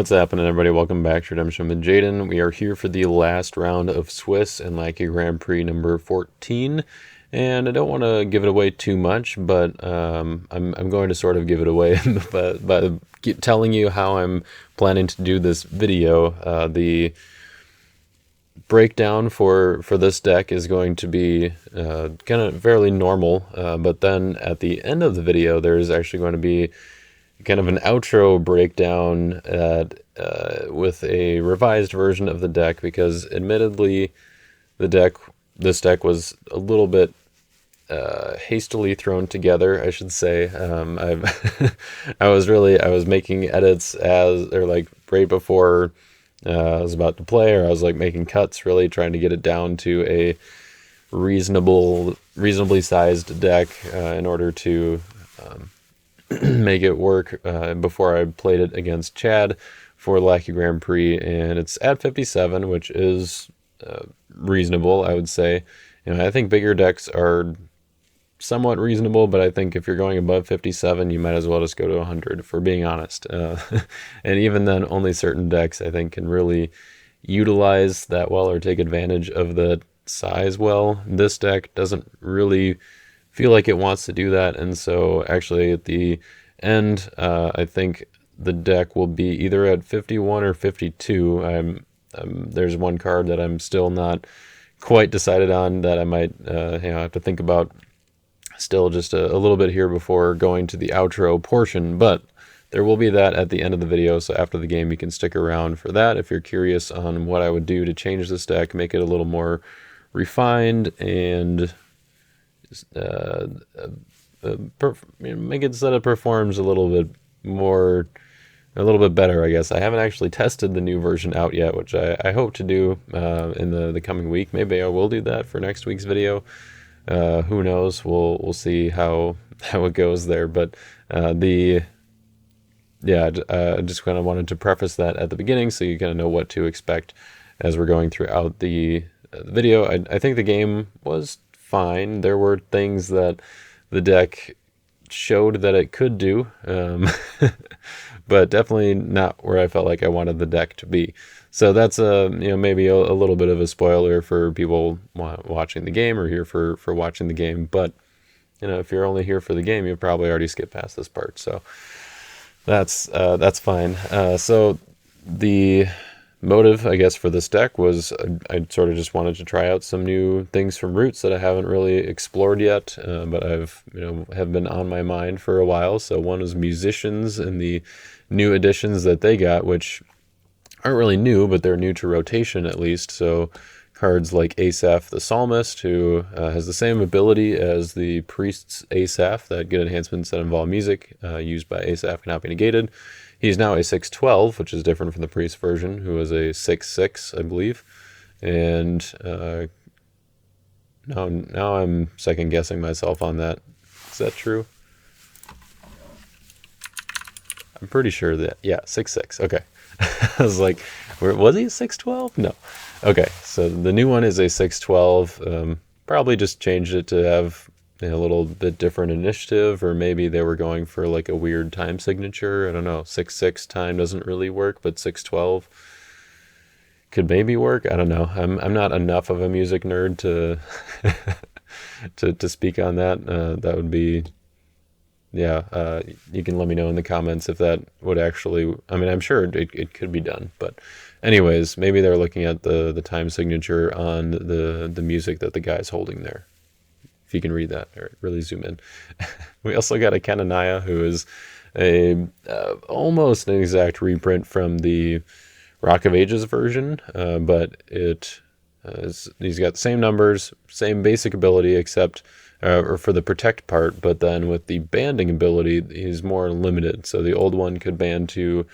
What's happening, everybody? Welcome back to Redemption with Jaden. We are here for the last round of Swiss and Lackey Grand Prix number 14. And I don't want to give it away too much, but I'm going to sort of give it away by telling you how I'm planning to do this video. The breakdown for this deck is going to be kind of fairly normal, but then at the end of the video, there's actually going to be kind of an outro breakdown with a revised version of the deck, because admittedly this deck was a little bit hastily thrown together, I should say. I was making edits right before I was about to play, or I was like making cuts, really trying to get it down to a reasonably sized deck in order to make it work before I played it against Chad for Lackey Grand Prix, and it's at 57, which is reasonable, I would say. I think bigger decks are somewhat reasonable, but I think if you're going above 57, you might as well just go to 100, if we're being honest. And even then, only certain decks, I think, can really utilize that well or take advantage of the size well. This deck doesn't really feel like it wants to do that, and so actually at the end, I think the deck will be either at 51 or 52. There's one card that I'm still not quite decided on that I might have to think about still just a little bit here before going to the outro portion, but there will be that at the end of the video, so after the game you can stick around for that if you're curious on what I would do to change this deck, make it a little more refined, and make it so that it performs a little bit better, I guess. I haven't actually tested the new version out yet, which I hope to do in the coming week. Maybe I will do that for next week's video. Who knows? We'll see how it goes there. But I just kind of wanted to preface that at the beginning so you kind of know what to expect as we're going throughout the video. I think the game was fine. There were things that the deck showed that it could do, but definitely not where I felt like I wanted the deck to be. So that's maybe a little bit of a spoiler for people watching the game or here for watching the game. But if you're only here for the game, you'll probably already skip past this part. So that's fine. So the motive, I guess, for this deck was I sort of just wanted to try out some new things from Roots that I haven't really explored yet, but have been on my mind for a while. So one is Musicians and the new additions that they got, which aren't really new, but they're new to rotation at least. So cards like Asaph the Psalmist, who has the same ability as the Priest's Asaph, that get enhancements that involve music used by Asaph cannot be negated. He's now a 6/12, which is different from the Priest version, who was a 6/6, I believe. And now I'm second guessing myself on that. Is that true? I'm pretty sure that, yeah, 6/6. Okay. I was like, was he a 6/12? No. Okay, so the new one is a 6/12. Probably just changed it to have a little bit different initiative, or maybe they were going for like a weird time signature. I don't know. 6/6 time doesn't really work, but 6/12 could maybe work. I don't know. I'm not enough of a music nerd to to speak on that. That would be, you can let me know in the comments if that would actually, I'm sure it could be done, but anyways, maybe they're looking at the time signature on the music that the guy's holding there. If you can read that or really zoom in. We also got a Kananaya, who is almost an exact reprint from the Rock of Ages version, but he's got the same numbers, same basic ability, except or for the protect part, but then with the banding ability, he's more limited. So the old one could band to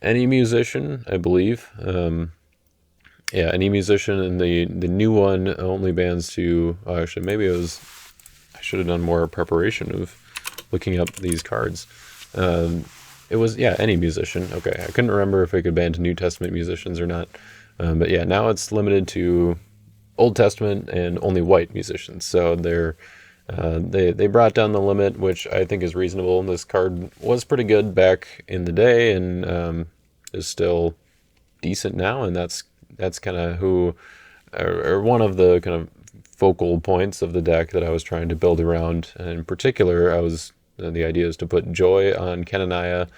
any musician, I believe. Any musician, and the new one only bands to, actually, maybe I should have done more preparation of looking up these cards. It was, any musician. Okay, I couldn't remember if it could band to New Testament musicians or not. But yeah, now it's limited to Old Testament and only white musicians. So they brought down the limit, which I think is reasonable. This card was pretty good back in the day, and is still decent now, and that's kind of who, or one of the kind of focal points of the deck that I was trying to build around. And in particular, the idea is to put Joy on Kenanaya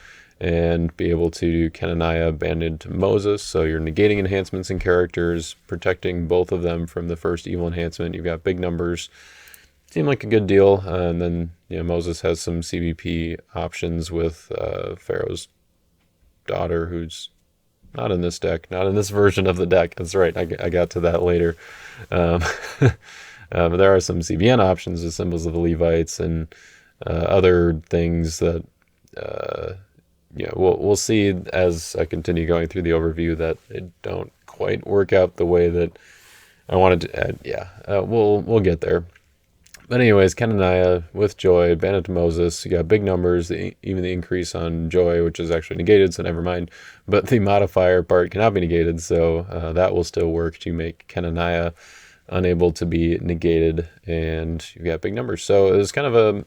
and be able to do Kenanaya banded to Moses, so you're negating enhancements and characters, protecting both of them from the first evil enhancement. You've got big numbers. Seemed like a good deal. And then Moses has some CBP options with Pharaoh's daughter, who's not in this deck, not in this version of the deck. That's right, I got to that later. But there are some CBN options with symbols of the Levites and other things that we'll see as I continue going through the overview that it don't quite work out the way that I wanted to. We'll get there. But anyways, Kenanaya with Joy, banded to Moses. You got big numbers, even the increase on Joy, which is actually negated, so never mind. But the modifier part cannot be negated, so that will still work to make Kenanaya unable to be negated, and you've got big numbers. So it was kind of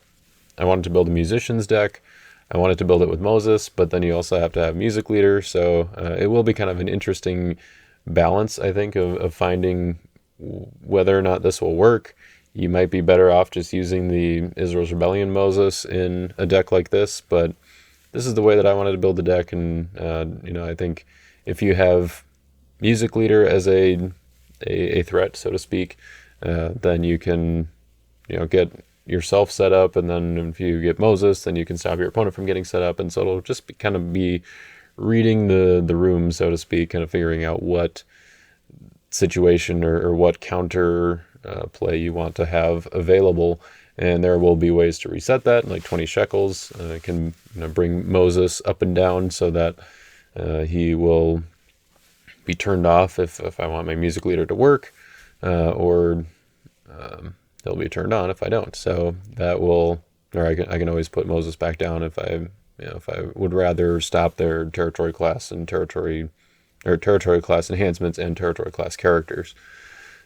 I wanted to build a musician's deck. I wanted to build it with Moses, but then you also have to have music leader, so it will be kind of an interesting balance, I think, of finding whether or not this will work. You might be better off just using the Israel's Rebellion Moses in a deck like this, but this is the way that I wanted to build the deck, and I think if you have music leader as a threat, so to speak, then you can get yourself set up, and then if you get Moses, then you can stop your opponent from getting set up, and so it'll just kind of be reading the room, so to speak, kind of figuring out what situation or what counter play you want to have available, and there will be ways to reset that, like 20 shekels can bring Moses up and down so that he will be turned off if I want my music leader to work, or he'll be turned on if I don't. So that will, or I can always put Moses back down if I would rather stop their territory class and territory class enhancements and territory class characters.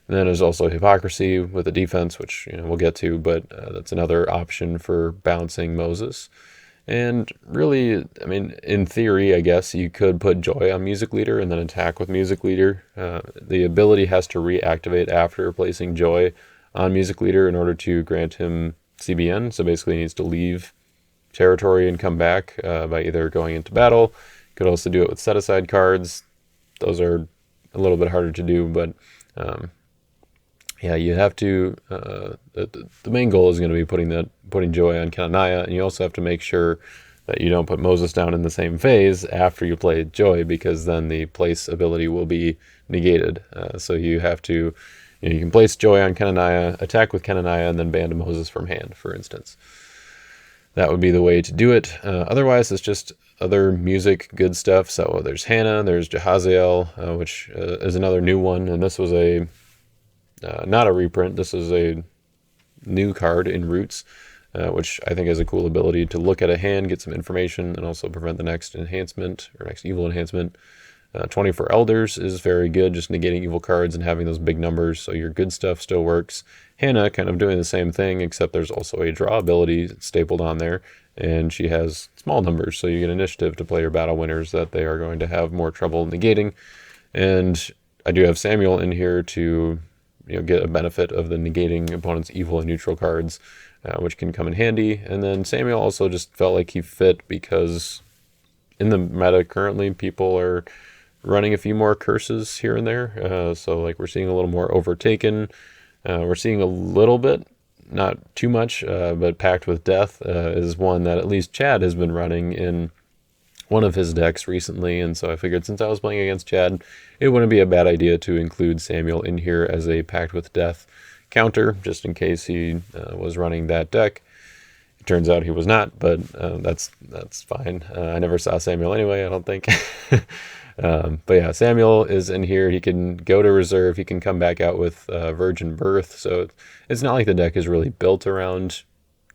And then there's also hypocrisy with the defense, which we'll get to, but that's another option for bouncing Moses. And really, I mean, in theory, I guess you could put Joy on music leader and then attack with music leader. The ability has to reactivate after placing Joy on music leader in order to grant him CBN. So basically, he needs to leave territory and come back by either going into battle. Could also do it with set aside cards. Those are a little bit harder to do, but you have to. The main goal is going to be putting Joy on Kenanaya, and you also have to make sure that you don't put Moses down in the same phase after you play Joy, because then the place ability will be negated. So you have to. You can place Joy on Kenanaya, attack with Kenanaya, and then ban Moses from hand, for instance. That would be the way to do it. Otherwise, it's just other music, good stuff. So there's Hannah, there's Jehaziel, which is another new one, and this was not a reprint. This is a new card in Roots, which I think has a cool ability to look at a hand, get some information, and also prevent the next enhancement or next evil enhancement. 20 for Elders is very good, just negating evil cards and having those big numbers, so your good stuff still works. Hannah kind of doing the same thing, except there's also a draw ability stapled on there, and she has small numbers, so you get initiative to play your battle winners that they are going to have more trouble negating. And I do have Samuel in here to get a benefit of the negating opponent's evil and neutral cards, which can come in handy. And then Samuel also just felt like he fit because in the meta currently, people are running a few more curses here and there. So like we're seeing a little more Overtaken. We're seeing a little bit, not too much, but Pact with Death is one that at least Chad has been running in one of his decks recently, and so I figured since I was playing against Chad, it wouldn't be a bad idea to include Samuel in here as a Pact with Death counter, just in case he was running that deck. It turns out he was not, but that's fine. I never saw Samuel anyway, I don't think. But yeah, Samuel is in here. He can go to reserve. He can come back out with Virgin Birth, so it's not like the deck is really built around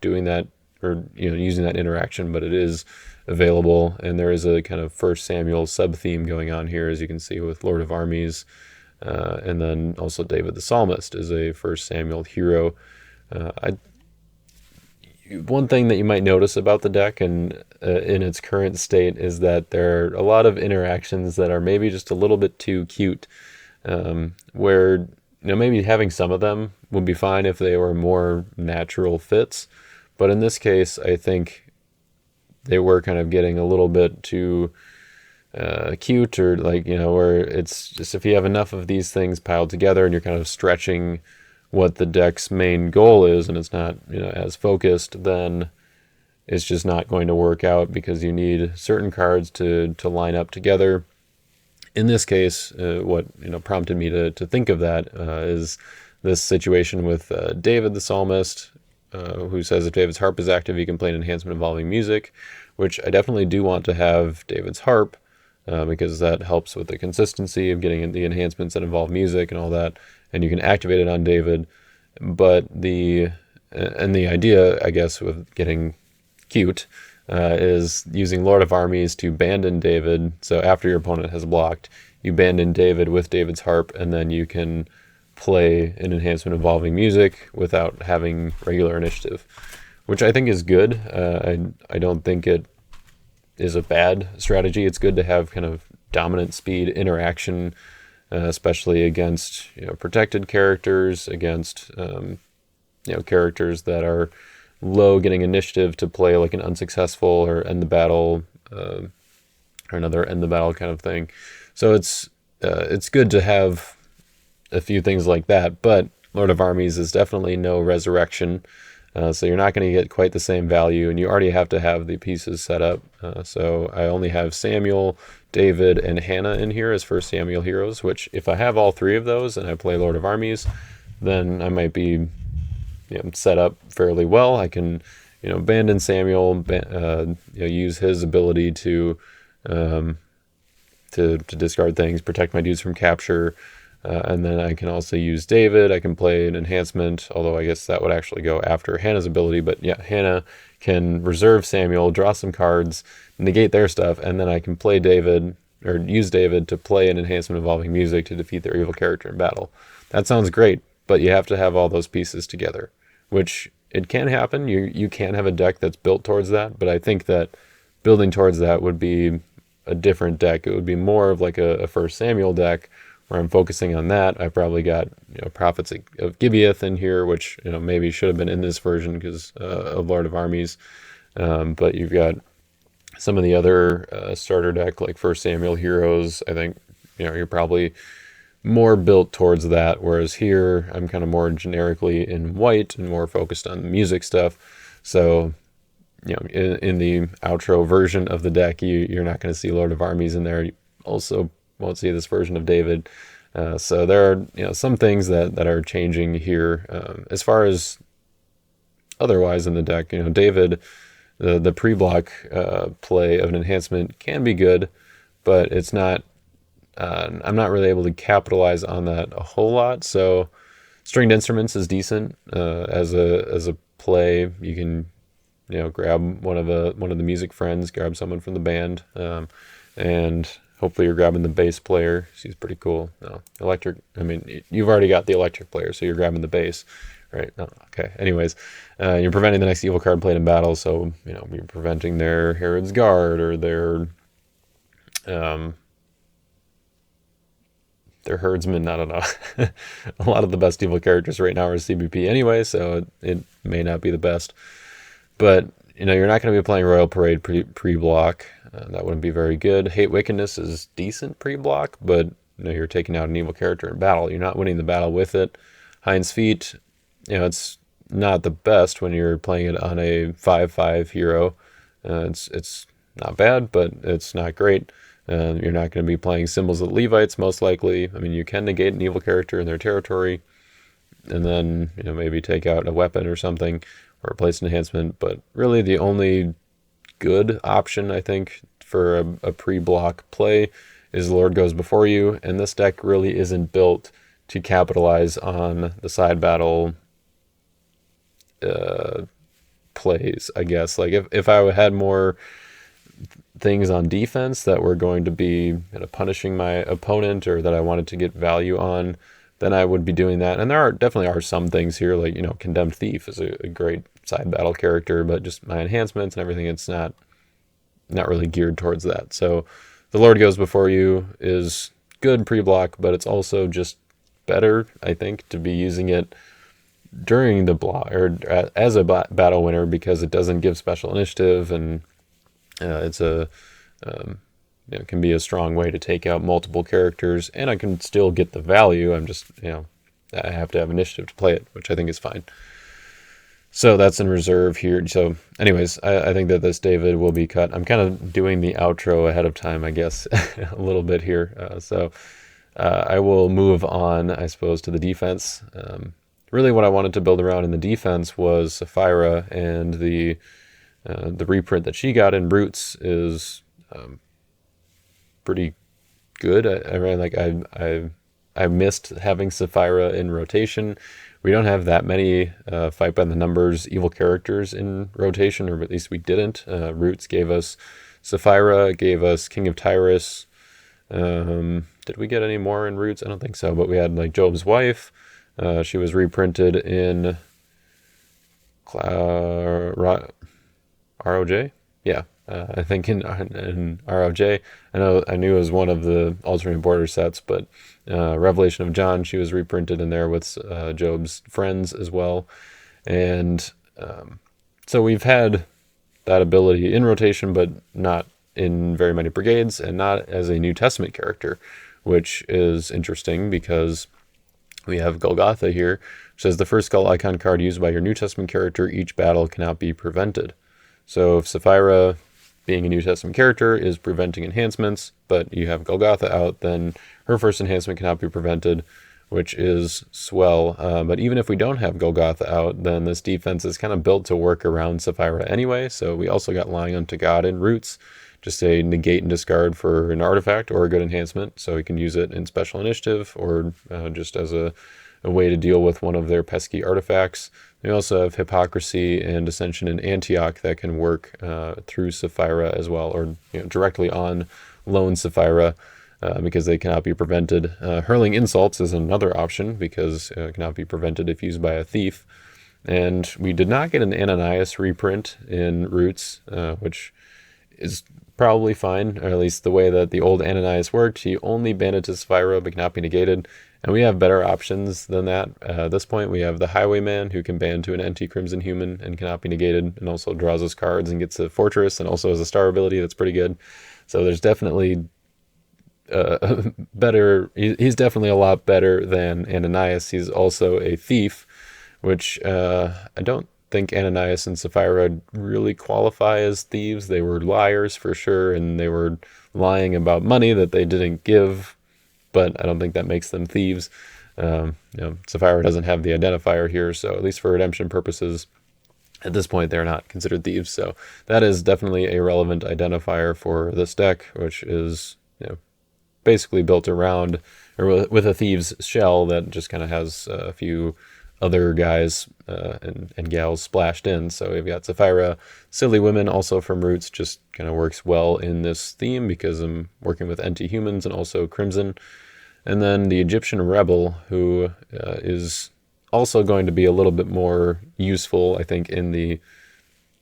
doing that or using that interaction, but it is available, and there is a kind of First Samuel sub-theme going on here, as you can see with Lord of Armies, and then also David the Psalmist is a First Samuel hero. one thing that you might notice about the deck and in its current state is that there are a lot of interactions that are maybe just a little bit too cute, where maybe having some of them would be fine if they were more natural fits, but in this case I think they were kind of getting a little bit too cute, or like, where it's just, if you have enough of these things piled together and you're kind of stretching what the deck's main goal is, and it's not, as focused, then it's just not going to work out because you need certain cards to line up together. In this case, what prompted me to think of that is this situation with David the Psalmist, who says if David's harp is active, you can play an enhancement involving music, which I definitely do want to have David's harp, because that helps with the consistency of getting the enhancements that involve music and all that, and you can activate it on David. But the idea, I guess, with getting cute is using Lord of Armies to abandon David. So after your opponent has blocked, you abandon David with David's harp, and then you can play an enhancement involving music without having regular initiative, which I think is good. I don't think it is a bad strategy. It's good to have kind of dominant speed interaction, especially against protected characters, against characters that are low getting initiative to play like an unsuccessful or end the battle, or another end the battle kind of thing. So it's good to have a few things like that, but Lord of Armies is definitely no resurrection, so you're not going to get quite the same value, and you already have to have the pieces set up. So I only have Samuel, David, and Hannah in here as first Samuel heroes, which if I have all three of those and I play Lord of Armies, then I might be set up fairly well. I can abandon Samuel, use his ability to discard things, protect my dudes from capture, and then I can also use David. I can play an enhancement, although I guess that would actually go after Hannah's ability. But yeah, Hannah can reserve Samuel, draw some cards, negate their stuff, and then I can play David, or use David to play an enhancement involving music to defeat their evil character in battle. That sounds great, but you have to have all those pieces together, which it can happen. You can have a deck that's built towards that, but I think that building towards that would be a different deck. It would be more of like a first Samuel deck, where I'm focusing on that. I've probably got Prophets of Gibeath in here, which maybe should have been in this version because of Lord of Armies. But you've got some of the other starter deck, like First Samuel heroes. I think you're probably more built towards that, whereas here I'm kind of more generically in white and more focused on the music stuff. So in the outro version of the deck, you're not going to see Lord of Armies in there. You also won't see this version of David. So there are some things that are changing here. As far as otherwise in the deck, David, the pre-block play of an enhancement can be good, but it's not. I'm not really able to capitalize on that a whole lot. So stringed instruments is decent as a play. You can grab one of the music friends, grab someone from the band, and hopefully you're grabbing the bass player. She's pretty cool. No, electric. I mean, you've already got the electric player, so you're grabbing the bass, right? No, okay. Anyways, you're preventing the next evil card played in battle. So you're preventing their Herod's Guard or their herdsmen. I don't know. A lot of the best evil characters right now are CBP anyway, so it may not be the best. But you're not going to be playing Royal Parade pre-block. That wouldn't be very good. Hate Wickedness is decent pre-block, but you're taking out an evil character in battle. You're not winning the battle with it. Hind's Feet, it's not the best when you're playing it on a 5/5 hero. It's not bad, but it's not great. You're not going to be playing Symbols of the Levites, most likely. I mean, you can negate an evil character in their territory, and then maybe take out a weapon or something, or replace an enhancement. But really, the only good option, I think, for a pre-block play is Lord Goes Before You, and this deck really isn't built to capitalize on the side battle plays, I guess. Like if I had more things on defense that were going to be punishing my opponent, or that I wanted to get value on, then I would be doing that. And there definitely are some things here, like Condemned Thief is a great side battle character, but just my enhancements and everything, it's not really geared towards that. So the Lord Goes Before You is good pre-block, but it's also just better, I think, to be using it during the block or as a battle winner, because it doesn't give special initiative, and it's a it can be a strong way to take out multiple characters, and I can still get the value. I'm just, I have to have initiative to play it, which I think is fine. So that's in reserve here. So anyways, I think that this David will be cut. I'm kind of doing the outro ahead of time, I guess, a little bit here. I will move on, I suppose, to the defense. Really what I wanted to build around in the defense was Sapphira, and the reprint that she got in Roots is pretty good. I missed having Sapphira in rotation. We don't have that many fight by the numbers evil characters in rotation, or at least we didn't. Roots gave us Sapphira, gave us King of Tyrus. Did we get any more in Roots? I don't think so, but we had like Job's Wife. She was reprinted in ROJ. Yeah, I think in ROJ. I knew it was one of the alternate border sets, but Revelation of John, she was reprinted in there with Job's friends as well. And so we've had that ability in rotation, but not in very many brigades, and not as a New Testament character, which is interesting because we have Golgotha here, which says the first skull icon card used by your New Testament character each battle cannot be prevented. So if Sapphira, being a New Testament character, is preventing enhancements, but you have Golgotha out, then her first enhancement cannot be prevented, which is swell. But even if we don't have Golgotha out, then this defense is kind of built to work around Sapphira anyway. So we also got Lying Unto God in Roots, just a negate and discard for an artifact or a good enhancement, so we can use it in special initiative or just as a way to deal with one of their pesky artifacts. We also have Hypocrisy and Ascension in Antioch that can work through Sapphira as well, or directly on lone Sapphira, because they cannot be prevented. Hurling Insults is another option because it cannot be prevented if used by a thief. And we did not get an Ananias reprint in Roots, which is probably fine, or at least the way that the old Ananias worked. He only banded to Sapphira but cannot be negated, and we have better options than that. At this point, we have the Highwayman, who can band to an Anti-Crimson Human and cannot be negated, and also draws us cards and gets a Fortress, and also has a star ability that's pretty good. So there's definitely better. He's definitely a lot better than Ananias. He's also a thief, which I don't think Ananias and Sapphira really qualify as thieves. They were liars for sure, and they were lying about money that they didn't give, but I don't think that makes them thieves. Sapphira doesn't have the identifier here, so at least for redemption purposes, at this point, they're not considered thieves. So that is definitely a relevant identifier for this deck, which is basically built around, or with a thieves shell that just kind of has a few other guys and gals splashed in. So we've got Sapphira. Silly Women, also from Roots, just kind of works well in this theme because I'm working with anti-humans and also Crimson. And then the Egyptian Rebel, who is also going to be a little bit more useful, I think, in the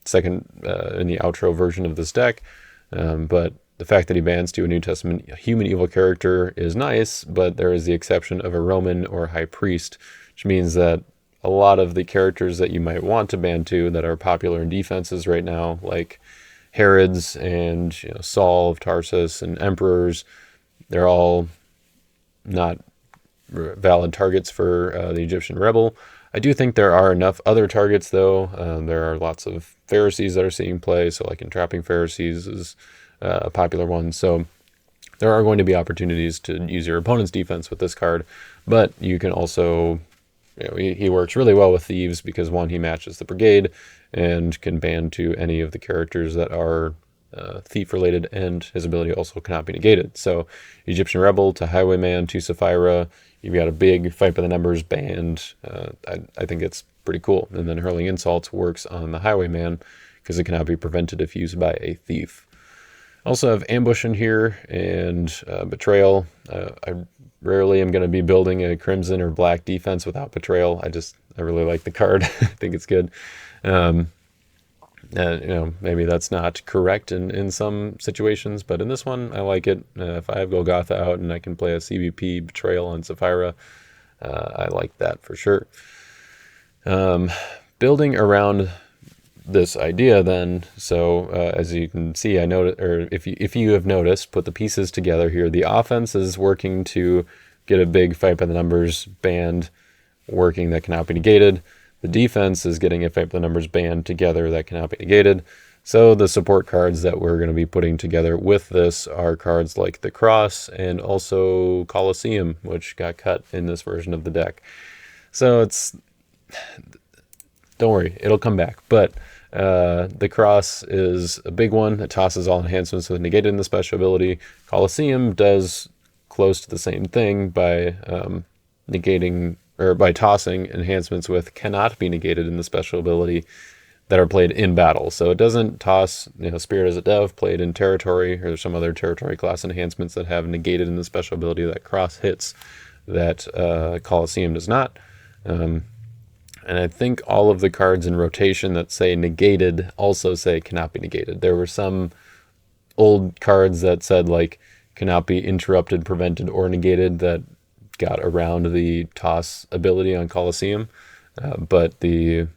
outro version of this deck. But the fact that he bans to a New Testament human evil character is nice, but there is the exception of a Roman or High Priest, which means that a lot of the characters that you might want to ban to that are popular in defenses right now, like Herods and Saul of Tarsus and Emperors, they're all not valid targets for the Egyptian Rebel. I do think there are enough other targets, though. There are lots of Pharisees that are seeing play, so like Entrapping Pharisees is a popular one. So there are going to be opportunities to use your opponent's defense with this card, but you can also, he works really well with Thieves because, one, he matches the brigade and can ban to any of the characters that are thief-related, and his ability also cannot be negated. So Egyptian Rebel to Highwayman to Sapphira, you've got a big fight by the numbers band. I think it's pretty cool. And then Hurling Insults works on the Highwayman because it cannot be prevented if used by a thief. Also have Ambush in here and Betrayal. I rarely am going to be building a Crimson or Black defense without Betrayal. I really like the card. I think it's good. Maybe that's not correct in some situations, but in this one, I like it. If I have Golgotha out and I can play a CBP Betrayal on Sapphira, I like that for sure. Building around this idea then, so as you can see, I noticed, or if you have noticed, put the pieces together here. The offense is working to get a big fight by the numbers band working that cannot be negated. The defense is getting a fight by the numbers band together that cannot be negated. So the support cards that we're going to be putting together with this are cards like the Cross and also Colosseum, which got cut in this version of the deck. So don't worry, it'll come back. But the Cross is a big one. It tosses all enhancements with negated in the special ability. Colosseum does close to the same thing by negating, or by tossing enhancements with cannot be negated in the special ability that are played in battle. So it doesn't toss, Spirit as a Dove played in territory, or some other territory class enhancements that have negated in the special ability that Cross hits that Colosseum does not. And I think all of the cards in rotation that say negated also say cannot be negated. There were some old cards that said like cannot be interrupted, prevented, or negated that got around the toss ability on Colosseum, but the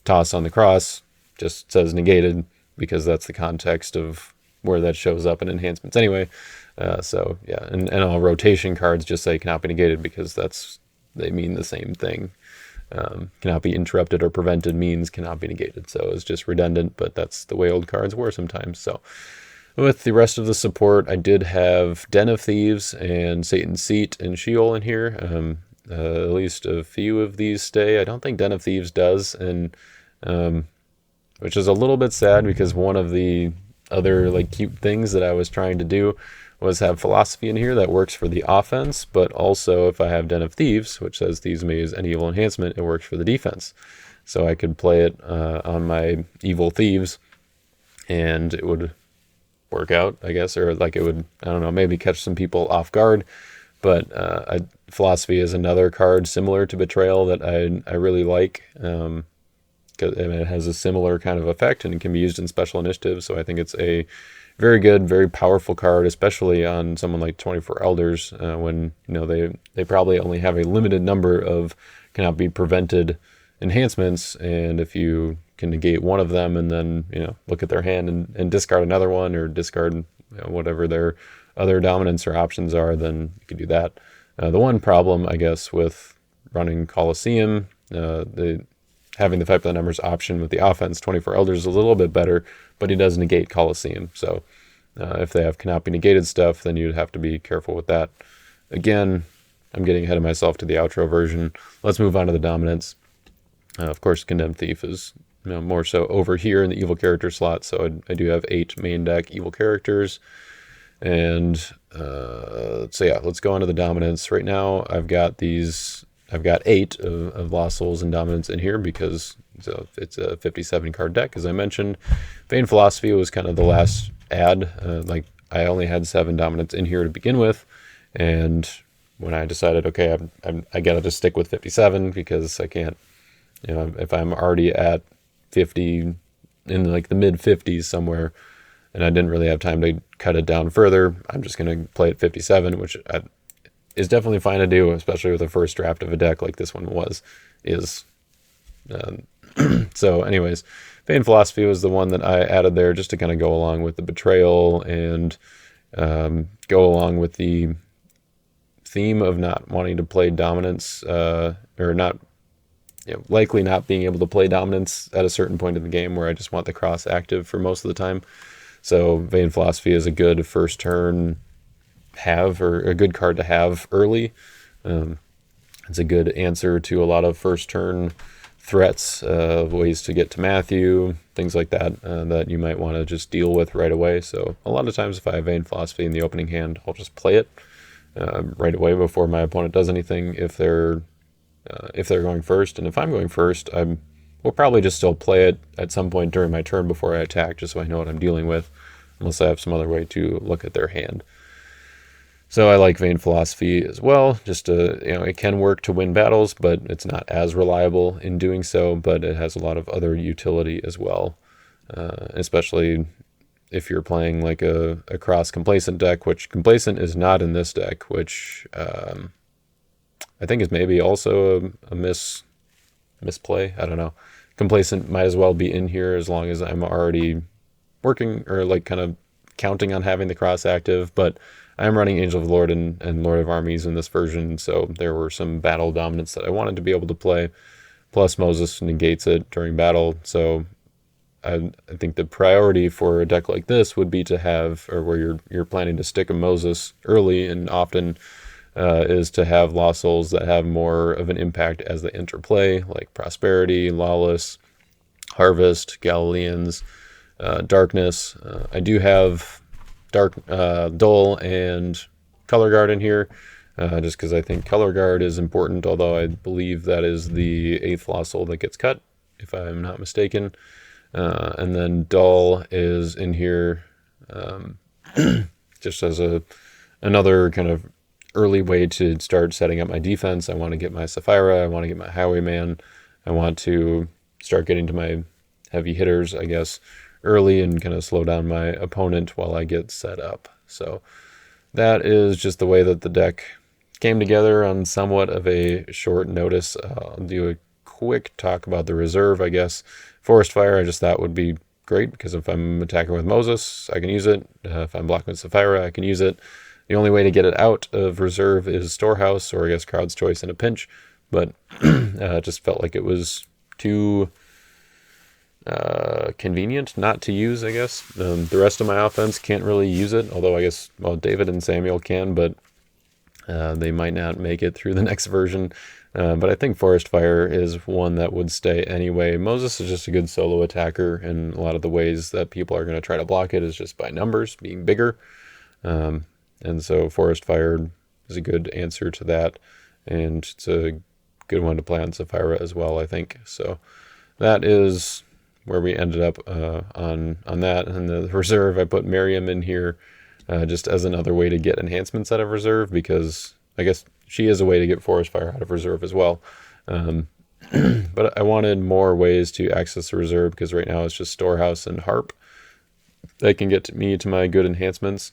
toss on the Cross just says negated because that's the context of where that shows up in enhancements anyway. So yeah, and all rotation cards just say cannot be negated because they mean the same thing. Cannot be interrupted or prevented means cannot be negated. So it's just redundant, but that's the way old cards were sometimes. So with the rest of the support, I did have Den of Thieves and Satan's Seat and Sheol in here. At least a few of these stay. I don't think Den of Thieves does, and which is a little bit sad because one of the other like cute things that I was trying to do was have Philosophy in here that works for the offense, but also if I have Den of Thieves, which says Thieves may use any evil enhancement, it works for the defense. So I could play it on my evil Thieves, and it would work out, I guess, or like it would, I don't know, maybe catch some people off guard. But Philosophy is another card similar to Betrayal that I really like, because it has a similar kind of effect and it can be used in special initiatives. So I think it's a very good, very powerful card, especially on someone like 24 Elders, when they probably only have a limited number of cannot be prevented enhancements, and if you can negate one of them and then look at their hand and discard another one, or discard whatever their other dominance or options are, then you can do that. The one problem, I guess, with running Colosseum, having the fight by the numbers option with the offense, 24 Elders is a little bit better, but he does negate Colosseum. So if they have cannot be negated stuff, then you'd have to be careful with that. Again, I'm getting ahead of myself to the outro version. Let's move on to the dominance. Of course, Condemned Thief is more so over here in the evil character slot. So I do have 8 main deck evil characters. And so yeah, let's go on to the dominance. Right now, I've got 8 of Lost Souls and Dominance in here because it's a 57 card deck, as I mentioned. Vain Philosophy was kind of the last add. Like I only had 7 Dominance in here to begin with, and when I decided, okay, I gotta just stick with 57 because I can't, if I'm already at 50 in like the mid 50s somewhere, and I didn't really have time to cut it down further, I'm just gonna play at 57, which is definitely fine to do, especially with the first draft of a deck like this one is. So anyways, Vain Philosophy was the one that I added there just to kind of go along with the Betrayal and go along with the theme of not wanting to play Dominance, or not, likely not being able to play Dominance at a certain point in the game where I just want the Cross active for most of the time. So Vain Philosophy is a good first turn or a good card to have early. It's a good answer to a lot of first turn threats, ways to get to Matthew, things like that, that you might want to just deal with right away. So a lot of times if I have Vain Philosophy in the opening hand, I'll just play it right away before my opponent does anything if they're going first. And if I'm going first, we'll probably just still play it at some point during my turn before I attack, just so I know what I'm dealing with, unless I have some other way to look at their hand. So I like Vein Philosophy as well. Just it can work to win battles, but it's not as reliable in doing so. But it has a lot of other utility as well, especially if you're playing like a cross Complacent deck, which Complacent is not in this deck, which I think is maybe also a misplay. I don't know. Complacent might as well be in here as long as I'm already working or like kind of counting on having the cross active, but I'm running Angel of the Lord and Lord of Armies in this version, so there were some battle dominance that I wanted to be able to play, plus Moses negates it during battle, so I think the priority for a deck like this would be to have, or where you're planning to stick a Moses early and often, is to have Lost Souls that have more of an impact as they enter play, like Prosperity, Lawless, Harvest, Galileans, Darkness. I do have Dull and Color Guard in here, just because I think Color Guard is important, although I believe that is the 8th Lost Soul that gets cut, if I'm not mistaken. And then Dull is in here just as another kind of early way to start setting up my defense. I want to get my Sapphira, I want to get my Highwayman, I want to start getting to my heavy hitters, I guess, early and kind of slow down my opponent while I get set up. So that is just the way that the deck came together on somewhat of a short notice. I'll do a quick talk about the reserve, I guess. Forest Fire, I just thought would be great, because if I'm attacking with Moses, I can use it. If I'm blocking with Sapphira, I can use it. The only way to get it out of reserve is Storehouse, or I guess Crowd's Choice in a pinch, but it just felt like it was too convenient not to use, I guess. The rest of my offense can't really use it, although I guess, well, David and Samuel can, but they might not make it through the next version. But I think Forest Fire is one that would stay anyway. Moses is just a good solo attacker, and a lot of the ways that people are going to try to block it is just by numbers, being bigger. And so Forest Fire is a good answer to that, and it's a good one to play on Sapphira as well, I think. So that is where we ended up on that. And the reserve, I put Miriam in here just as another way to get enhancements out of reserve, because I guess she is a way to get Forest Fire out of reserve as well. But I wanted more ways to access the reserve, because right now it's just Storehouse and Harp that can get me to my good enhancements.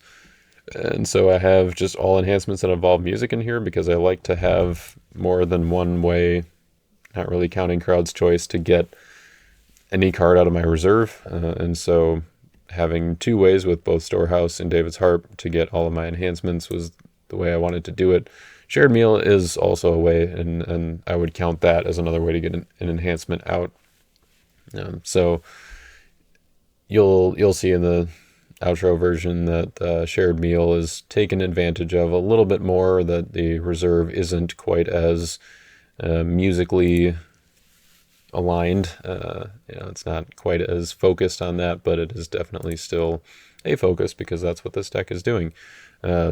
And so I have just all enhancements that involve music in here, because I like to have more than one way, not really counting Crowd's Choice, to get any card out of my reserve. And so having two ways with both Storehouse and David's Harp to get all of my enhancements was the way I wanted to do it. Shared Meal is also a way, and I would count that as another way to get an enhancement out. So you'll see in the outro version that Shared Meal is taken advantage of a little bit more, that the reserve isn't quite as musically aligned. It's not quite as focused on that, but it is definitely still a focus, because that's what this deck is doing.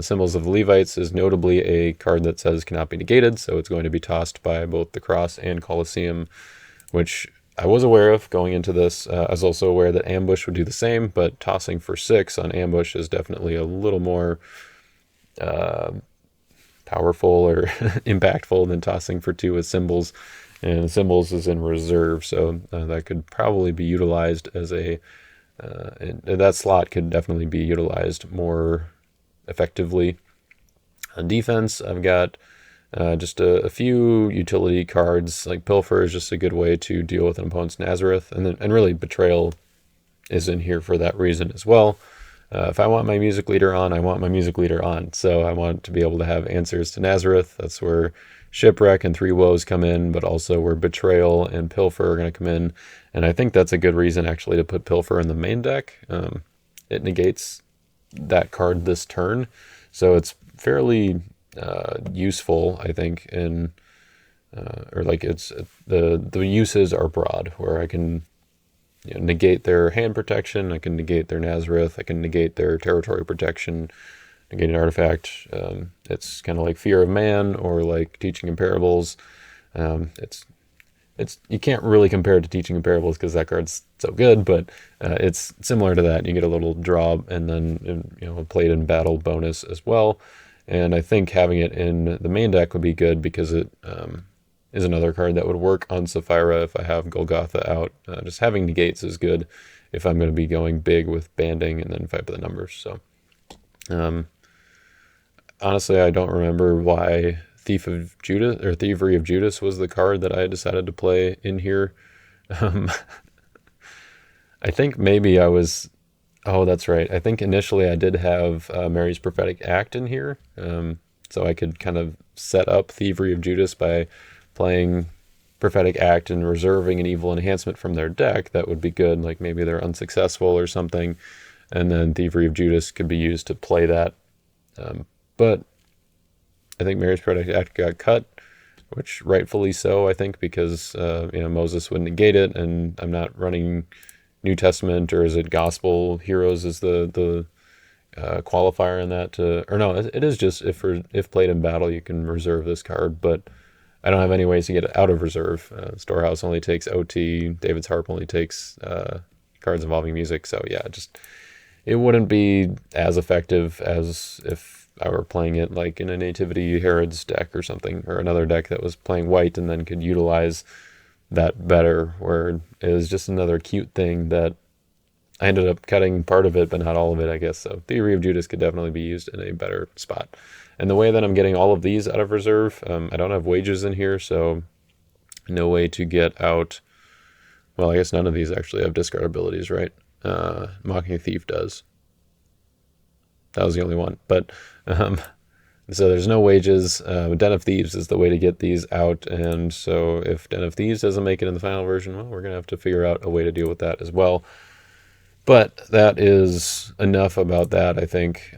Symbols of the Levites is notably a card that says cannot be negated, so it's going to be tossed by both the Cross and Colosseum, which I was aware of going into this. I was also aware that Ambush would do the same, but tossing for 6 on Ambush is definitely a little more powerful or impactful than tossing for 2 with Symbols. And Symbols is in reserve, so that could probably be utilized as and that slot could definitely be utilized more effectively. On defense, I've got just a few utility cards. Like Pilfer is just a good way to deal with an opponent's Nazareth, and really Betrayal is in here for that reason as well. If I want my music leader on, I want my music leader on. So I want to be able to have answers to Nazareth. That's where Shipwreck and Three Woes come in, but also where Betrayal and Pilfer are going to come in. And I think that's a good reason actually to put Pilfer in the main deck. It negates that card this turn, so it's fairly useful, I think, in or like it's the uses are broad, where I can negate their hand protection, I can negate their Nazareth, I can negate their territory protection, negate an artifact. It's kind of like Fear of Man or like Teaching in Parables. It's you can't really compare it to Teaching in Parables because that card's so good, but it's similar to that. You get a little draw and then a played in battle bonus as well. And I think having it in the main deck would be good because it is another card that would work on Sapphira if I have Golgotha out. Just having negates is good if I'm going to be going big with banding and then fight by the numbers. So honestly, I don't remember why Thievery of Judas was the card that I decided to play in here. I think maybe I was... Oh, that's right. I think initially I did have Mary's Prophetic Act in here. So I could kind of set up Thievery of Judas by playing Prophetic Act and reserving an evil enhancement from their deck. That would be good. Like maybe they're unsuccessful or something. And then Thievery of Judas could be used to play that. But I think Mary's Prophetic Act got cut, which rightfully so, I think, because Moses would negate it, and I'm not running New Testament, or is it Gospel Heroes is the qualifier in that? Or no, it is just if played in battle, you can reserve this card, but I don't have any ways to get it out of reserve. Storehouse only takes OT, David's Harp only takes cards involving music, so yeah, it wouldn't be as effective as if I were playing it like in a Nativity Herod's deck or something, or another deck that was playing white and then could utilize that better, where it was just another cute thing that I ended up cutting part of it, but not all of it, I guess. So Theory of Judas could definitely be used in a better spot. And the way that I'm getting all of these out of reserve, I don't have wages in here, so no way to get out... Well, I guess none of these actually have discard abilities, right? Mocking Thief does. That was the only one. But so there's no wages. Den of Thieves is the way to get these out. And so if Den of Thieves doesn't make it in the final version, well, we're going to have to figure out a way to deal with that as well. But that is enough about that, I think.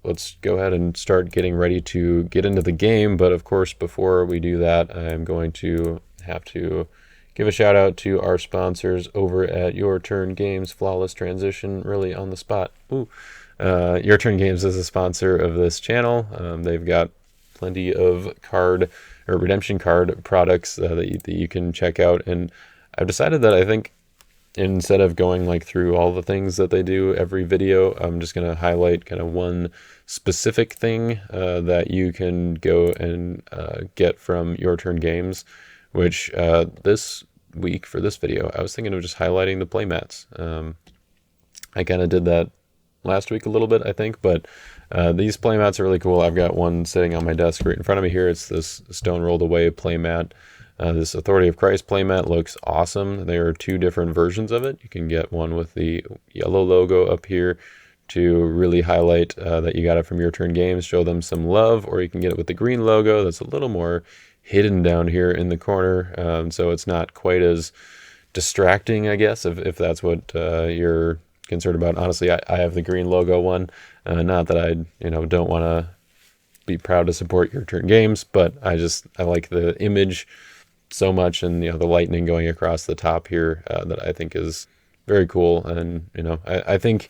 Let's go ahead and start getting ready to get into the game. But of course, before we do that, I'm going to have to give a shout out to our sponsors over at Your Turn Games. Flawless transition, really on the spot. Ooh. Your Turn Games is a sponsor of this channel. They've got plenty of redemption card products that you can check out. And I've decided that I think instead of going like through all the things that they do every video, I'm just going to highlight kind of one specific thing that you can go and get from Your Turn Games, which this week for this video, I was thinking of just highlighting the playmats. I kind of did that last week a little bit, I think, but these playmats are really cool. I've got one sitting on my desk right in front of me here. It's this Stone Rolled Away playmat. This Authority of Christ playmat looks awesome. There are two different versions of it. You can get one with the yellow logo up here to really highlight that you got it from Your Turn Games, show them some love, or you can get it with the green logo that's a little more hidden down here in the corner, so it's not quite as distracting, I guess, if that's what you're concerned about. Honestly, I have the green logo one, not that I don't want to be proud to support Your Turn Games, but I like the image so much, and the lightning going across the top here that I think is very cool. And I think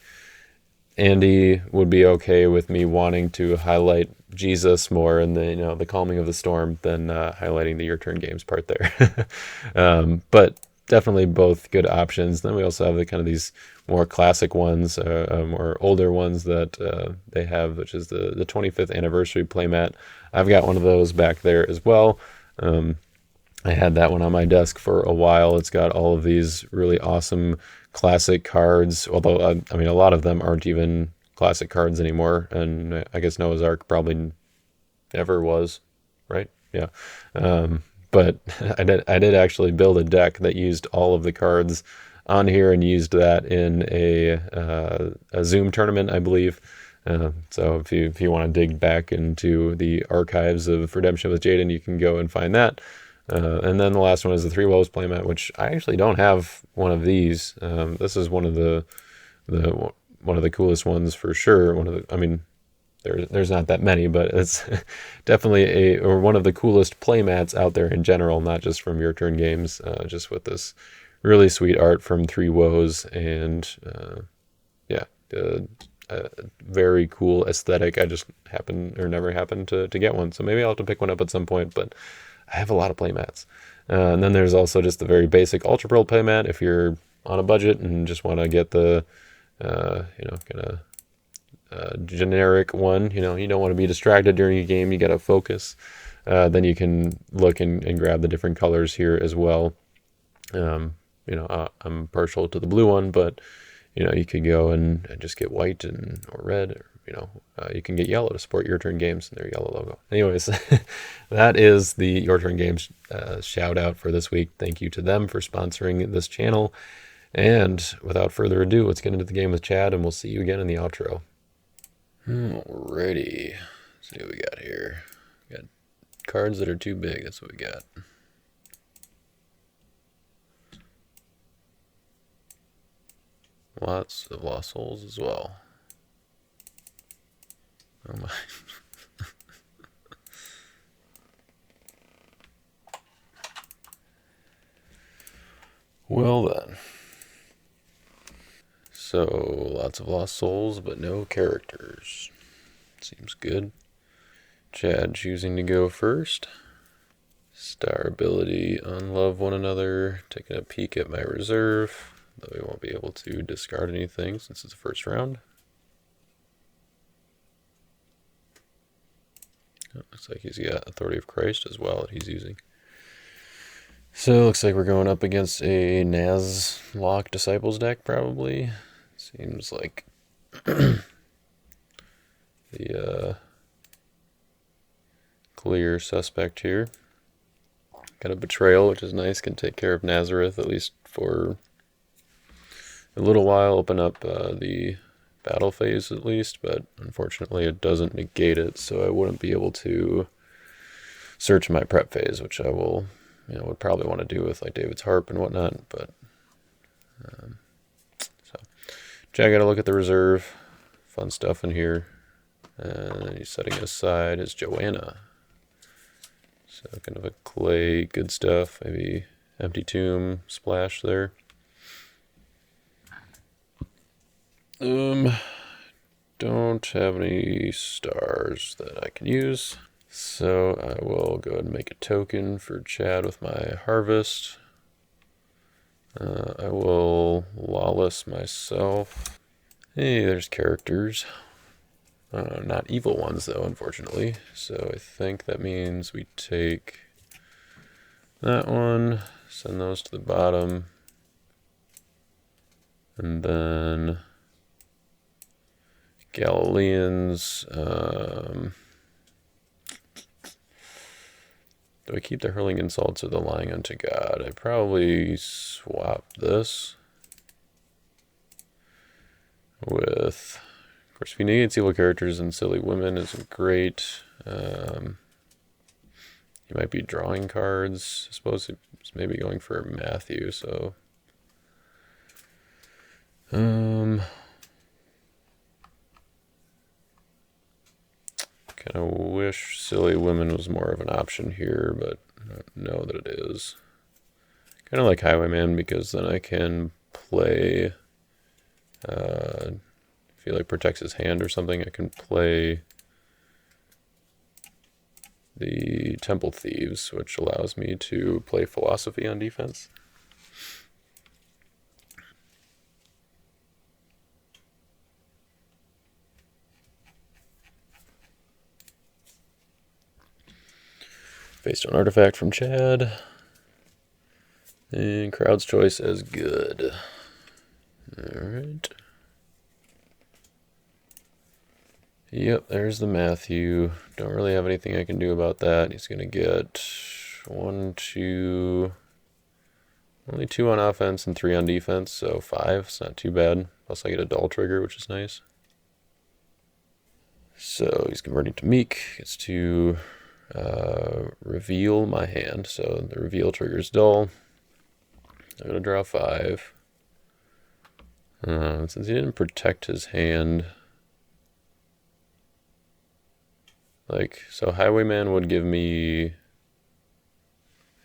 Andy would be okay with me wanting to highlight Jesus more in the calming of the storm than highlighting the Your Turn Games part there. But definitely both good options. Then we also have the kind of these more classic ones, more older ones that they have, which is the 25th anniversary playmat. I've got one of those back there as well. I had that one on my desk for a while. It's got all of these really awesome classic cards, although a lot of them aren't even classic cards anymore, and I guess Noah's Ark probably never was, right? Yeah. But I did actually build a deck that used all of the cards on here and used that in a Zoom tournament, I believe. So if you want to dig back into the archives of Redemption with Jaden, you can go and find that. And then the last one is the Three Woes playmat, which I actually don't have one of these. This is one of the coolest ones for sure. There's not that many, but it's definitely one of the coolest playmats out there in general, not just from Your Turn Games, just with this really sweet art from Three Woes and very cool aesthetic. I just never happened to get one, so maybe I'll have to pick one up at some point, but I have a lot of playmats. And then there's also just the very basic Ultra Pearl playmat if you're on a budget and just want to get the kind of generic one, you don't want to be distracted during a game, you got to focus, then you can look and grab the different colors here as well. I'm partial to the blue one, but you could go and just get white or red, or you can get yellow to support Your Turn Games and their yellow logo. Anyways, that is the Your Turn Games shout out for this week. Thank you to them for sponsoring this channel. And without further ado, let's get into the game with Chad, and we'll see you again in the outro. Alrighty, let's see what we got here. We got cards that are too big, that's what we got. Lots of Lost Souls as well. Oh my. Well then. So, lots of Lost Souls, but no characters. Seems good. Chad choosing to go first. Star ability, unlove one another. Taking a peek at my reserve, though we won't be able to discard anything since it's the first round. Oh, looks like he's got Authority of Christ as well that he's using. So looks like we're going up against a Nuzlocke Disciples deck, probably. Seems like the clear suspect here. Got a Betrayal, which is nice. Can take care of Nazareth, at least for a little while. Open up the battle phase, at least. But unfortunately, it doesn't negate it, so I wouldn't be able to search my prep phase, which I will, would probably want to do with like David's Harp and whatnot. But so, Jack, got to look at the reserve. Fun stuff in here. And he's setting aside his Joanna. So kind of a clay, good stuff. Maybe Empty Tomb splash there. Don't have any stars that I can use. So I will go ahead and make a token for Chad with my Harvest. I will Lawless myself. Hey, there's characters. Not evil ones, though, unfortunately. So I think that means we take that one, send those to the bottom, and then Galileans. Do I keep the Hurling Insults or the Lying Unto God? I probably swap this with... Of course, if he negates evil characters and silly women isn't great. He might be drawing cards. I suppose he's maybe going for Matthew, so... kind of wish silly women was more of an option here, but I don't know that it is. Kind of like Highwayman, because then I can play... if he like protects his hand or something, I can play the Temple Thieves, which allows me to play Philosophy on defense. Based on Artifact from Chad. And Crowd's Choice as good. Alright. Yep, there's the Matthew. Don't really have anything I can do about that. He's going to get 1, 2... Only 2 on offense and 3 on defense, so 5. It's not too bad. Plus I get a Dull Trigger, which is nice. So he's converting to Meek. Gets to reveal my hand. So the reveal trigger is Dull. I'm going to draw 5. Since he didn't protect his hand... Like, so Highwayman would give me,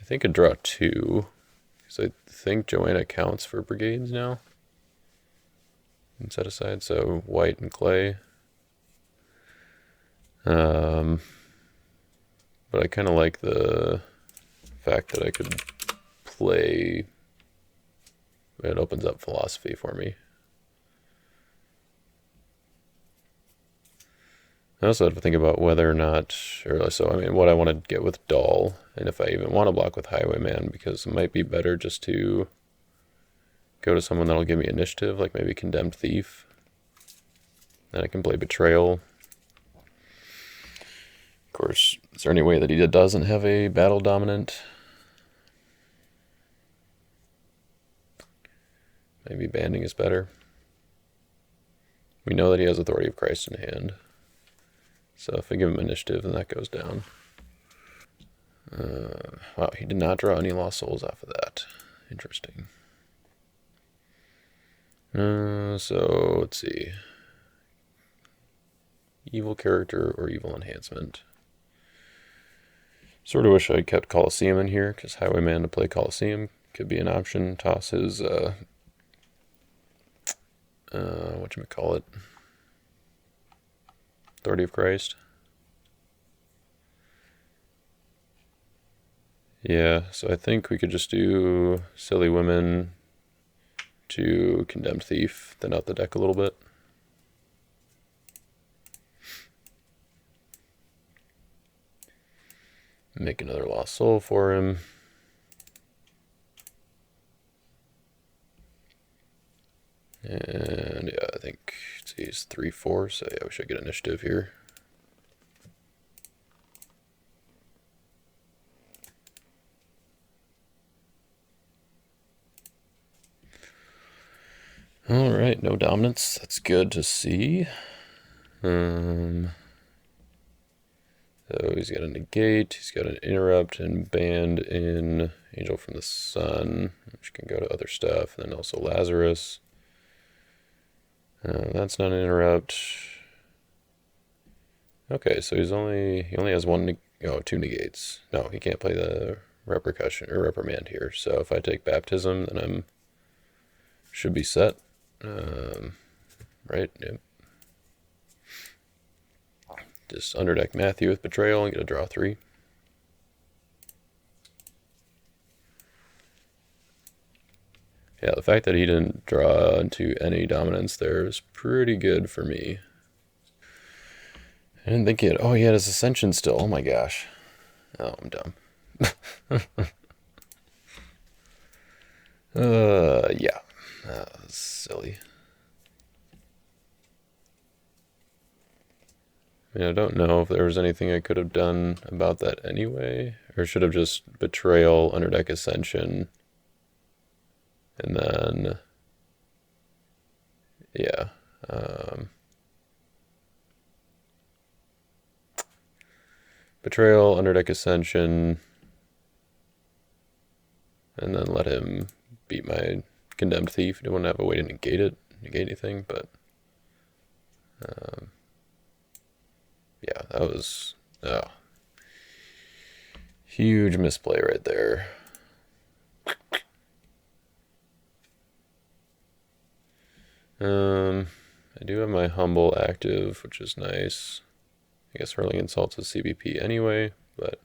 I think, a draw 2. Because I think Joanna counts for brigades now. And set aside, so white and clay. But I kind of like the fact that I could play, it opens up Philosophy for me. I also have to think about whether or not, or so I mean, what I want to get with Doll, and if I even want to block with Highwayman, because it might be better just to go to someone that'll give me initiative, like maybe Condemned Thief. Then I can play Betrayal. Of course, is there any way that he doesn't have a battle dominant? Maybe banding is better. We know that he has Authority of Christ in hand. So if I give him initiative, then that goes down. Wow, he did not draw any lost souls off of that. Interesting. So let's see. Evil character or evil enhancement. Sort of wish I kept Coliseum in here, because Highwayman to play Coliseum could be an option. Toss his, whatchamacallit? Authority of Christ. Yeah, so I think we could just do Silly Women to Condemned Thief, thin out the deck a little bit. Make another Lost Soul for him. And yeah, I think he's 3/4, so yeah, we should get initiative here. Alright, no dominance. That's good to see. So he's got a negate, he's got an interrupt and band in Angel from the Sun, which can go to other stuff, and then also Lazarus. That's not an interrupt. Okay, so he only has two negates. No, he can't play the repercussion or reprimand here. So if I take baptism, then should be set. Right? Yep. Just underdeck Matthew with Betrayal and get a draw 3. Yeah, the fact that he didn't draw into any dominance there is pretty good for me. I didn't think he had. Oh, he had his Ascension still. Oh my gosh. Oh, I'm dumb. Yeah. That was silly. I mean, I don't know if there was anything I could have done about that anyway. Or should have just Betrayal, Underdeck Ascension. And then, yeah. Betrayal, Underdeck Ascension. And then let him beat my Condemned Thief. I don't have a way to negate anything, but yeah, that was huge misplay right there. I do have my Humble active, which is nice. I guess Hurling Insults is CBP anyway, but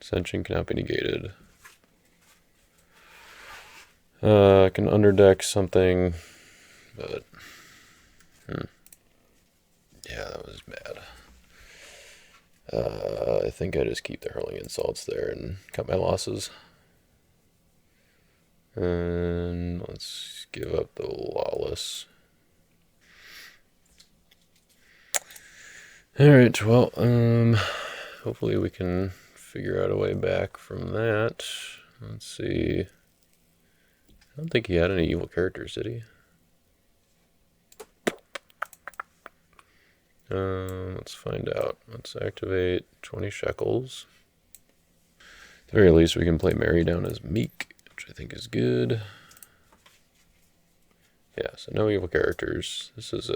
Ascension cannot be negated. I can underdeck something, but yeah, that was bad. I think I just keep the Hurling Insults there and cut my losses. And let's give up the Lawless. Alright, well, hopefully we can figure out a way back from that. Let's see. I don't think he had any evil characters, did he? Let's find out. Let's activate 20 shekels. At the very least, we can play Mary down as Meek, which I think is good. Yeah, so no evil characters. This is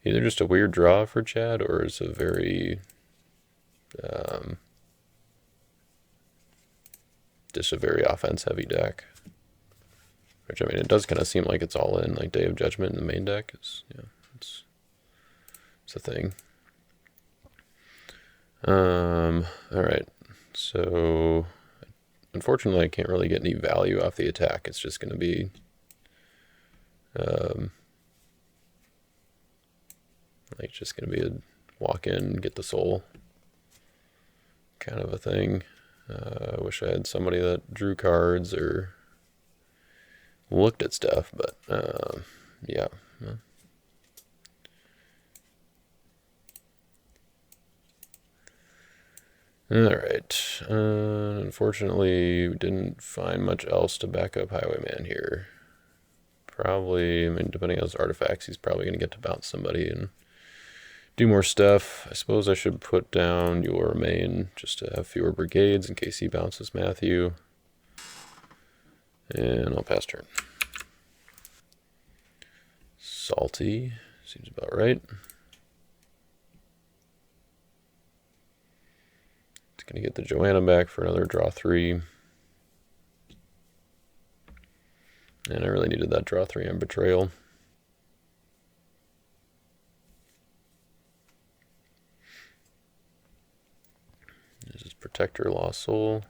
either just a weird draw for Chad, or it's a very just a very offense-heavy deck. Which, I mean, it does kind of seem like it's all in, like Day of Judgment in the main deck. It's a thing. Alright, so unfortunately, I can't really get any value off the attack. It's just going to be like just going to be a walk in, get the soul kind of a thing. I wish I had somebody that drew cards or looked at stuff, but yeah. Alright, unfortunately, we didn't find much else to back up Highwayman here. Probably, I mean, depending on his artifacts, he's probably going to get to bounce somebody and do more stuff. I suppose I should put down your main just to have fewer brigades in case he bounces Matthew. And I'll pass turn. Salty, seems about right. It's going to get the Joanna back for another draw 3. And I really needed that draw 3 on Betrayal. This is Protector, Lost Soul.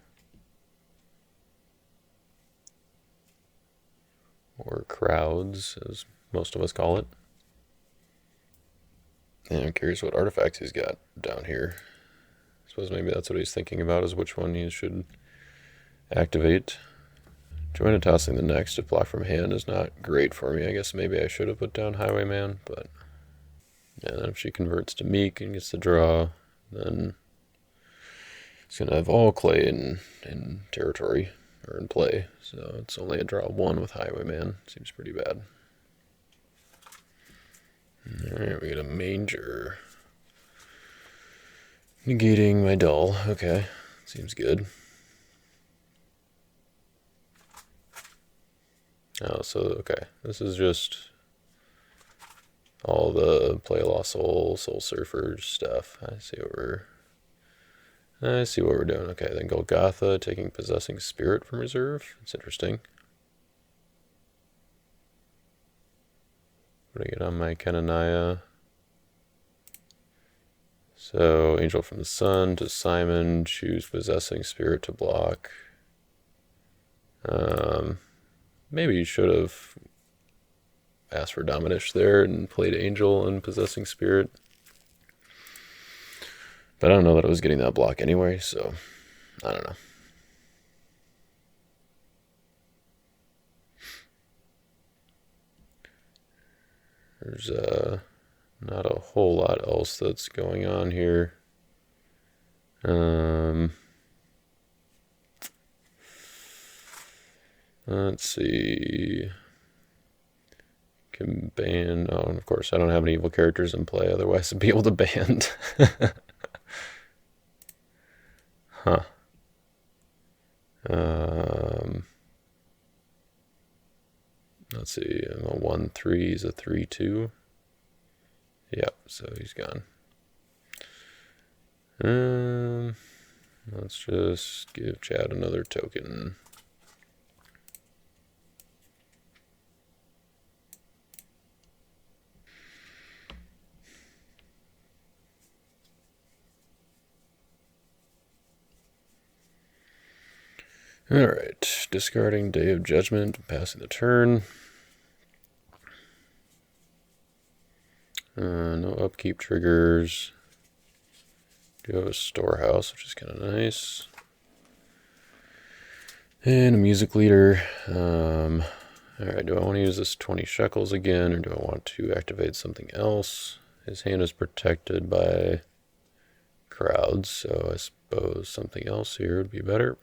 Or Crowds, as most of us call it. And I'm curious what artifacts he's got down here. I suppose maybe that's what he's thinking about, is which one he should activate. Joanna tossing the next if block from hand is not great for me. I guess maybe I should have put down Highwayman, but yeah, then if she converts to Meek and gets the draw, then it's going to have all clay in territory, or in play, so it's only a draw 1 with Highwayman. Seems pretty bad. Alright, we got a Manger. Negating my Dull. Okay, seems good. Oh, so, okay, this is just all the play Lost Soul, Soul Surfer stuff. I see what we're doing. Okay, then Golgotha taking Possessing Spirit from reserve. That's interesting. Putting it on my Kenaniah. So, Angel from the Sun to Simon, choose Possessing Spirit to block. Maybe you should have asked for Dominish there and played Angel and Possessing Spirit. But I don't know that I was getting that block anyway, so I don't know. There's not a whole lot else that's going on here. Let's see. Can ban. Oh, and of course, I don't have any evil characters in play, otherwise I'd be able to ban. Huh. Let's see. I'm a 1-3. He's a 3-2. Yep, so he's gone. Let's just give Chad another token. Alright, discarding Day of Judgment, passing the turn. No upkeep triggers. Do have a storehouse, which is kind of nice. And a music leader. Alright, do I want to use this 20 shekels again, or do I want to activate something else? His hand is protected by crowds, so I suppose something else here would be better.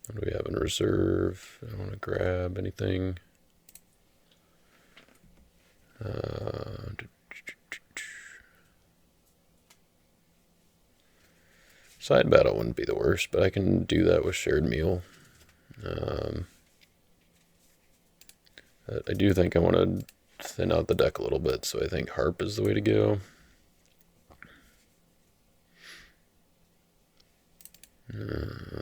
What do we have in reserve? I don't want to grab anything. Side battle wouldn't be the worst, but I can do that with shared meal. I do think I want to thin out the deck a little bit, so I think Harp is the way to go.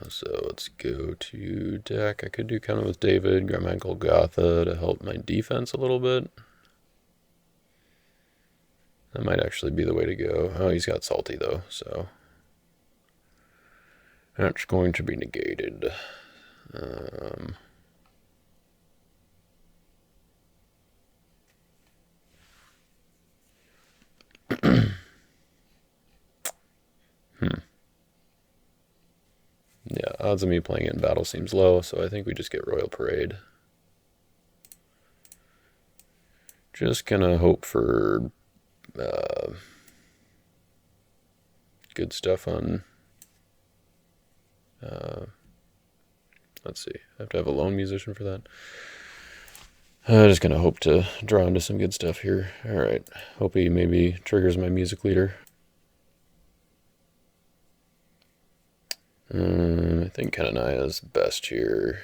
So let's go to deck. I could do kind of with David, grab my Golgotha to help my defense a little bit. That might actually be the way to go. Oh, he's got salty though, so that's going to be negated. Yeah, odds of me playing it in battle seems low, so I think we just get Royal Parade. Just gonna hope for good stuff on. Let's see, I have to have a lone musician for that. Just gonna hope to draw into some good stuff here. Alright, hope he maybe triggers my music leader. I think Kananaya's best here.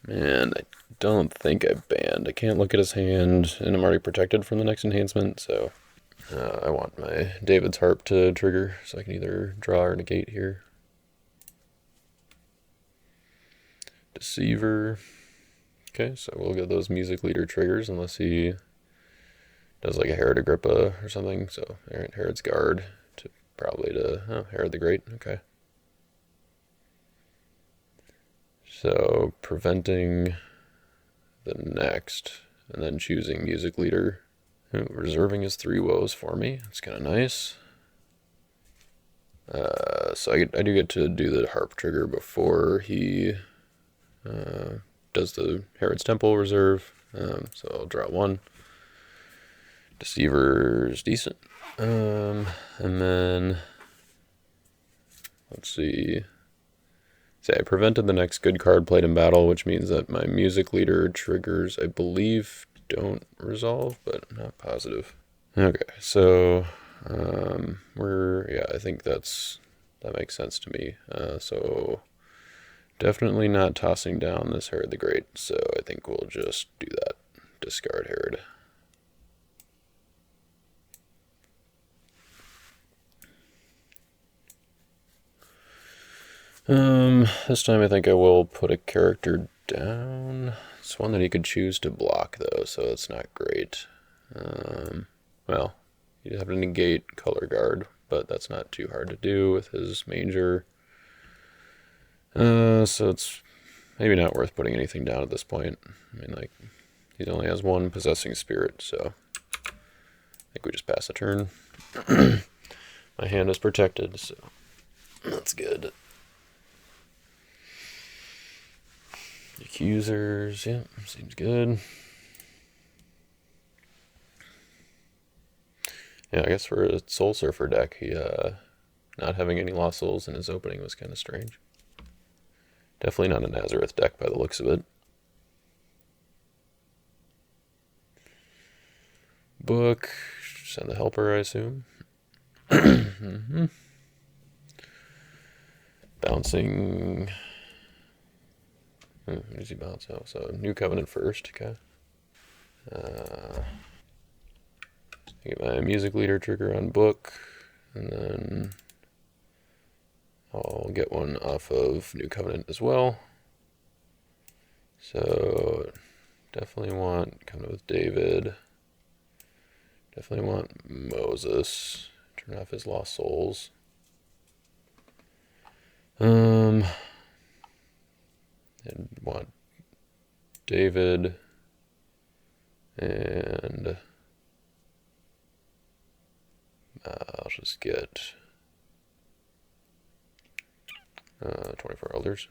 And I don't think I banned. I can't look at his hand, and I'm already protected from the next enhancement, so I want my David's Harp to trigger, so I can either draw or negate here. Deceiver. Okay, so we'll get those music leader triggers unless he does like a Herod Agrippa or something. So Herod's Guard to probably to Herod the Great. Okay. So preventing the next and then choosing music leader. Reserving his 3 woes for me. That's kind of nice. So I do get to do the harp trigger before he does the Herod's Temple reserve. So I'll draw 1. Deceiver's decent. And then let's see. Say I prevented the next good card played in battle, which means that my music leader triggers, I believe, don't resolve, but I'm not positive. Okay, so I think that makes sense to me. So definitely not tossing down this Herod the Great, so I think we'll just do that. Discard Herod. This time I think I will put a character down. It's one that he could choose to block though, so it's not great. Well, you'd have to negate Color Guard, but that's not too hard to do with his Manger. So it's maybe not worth putting anything down at this point. I mean, like, he only has 1 Possessing Spirit, so I think we just pass a turn. My hand is protected, so that's good. Accusers, yeah, seems good. Yeah, I guess for a Soul Surfer deck, he not having any Lost Souls in his opening was kind of strange. Definitely not a Nazareth deck by the looks of it. Book, send the helper, I assume. Bouncing. What does he bounce out? So New Covenant first, okay. Get my music leader trigger on book, and then I'll get one off of New Covenant as well. So definitely want Covenant with David. Definitely want Moses. Turn off his Lost Souls. And want David and I'll just get 24 Elders.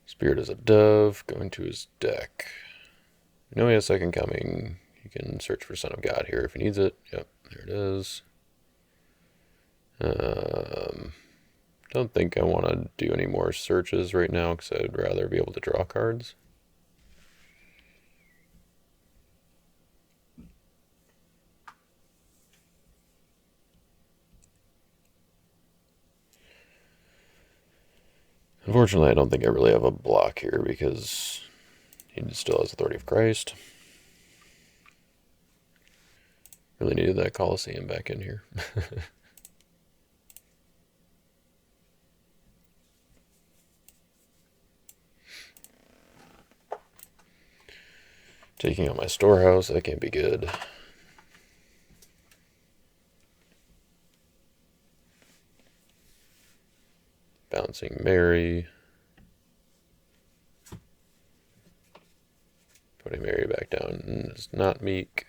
Spirit is a Dove, going to his deck. We know he has Second Coming. You can search for Son of God here if he needs it. Yep, there it is. Don't think I want to do any more searches right now because I'd rather be able to draw cards. Unfortunately, I don't think I really have a block here because he still has Authority of Christ. Really needed that Coliseum back in here. Taking out my storehouse, that can't be good. Bouncing Mary. Putting Mary back down is not meek.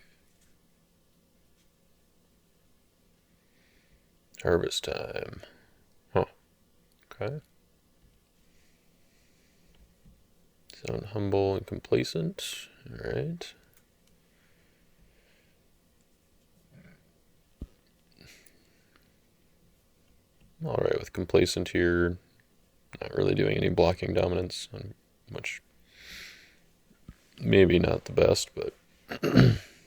Harvest time. Huh. Okay. Sound humble and complacent. Alright. Alright, with complacent here, not really doing any blocking dominance, which maybe not the best, but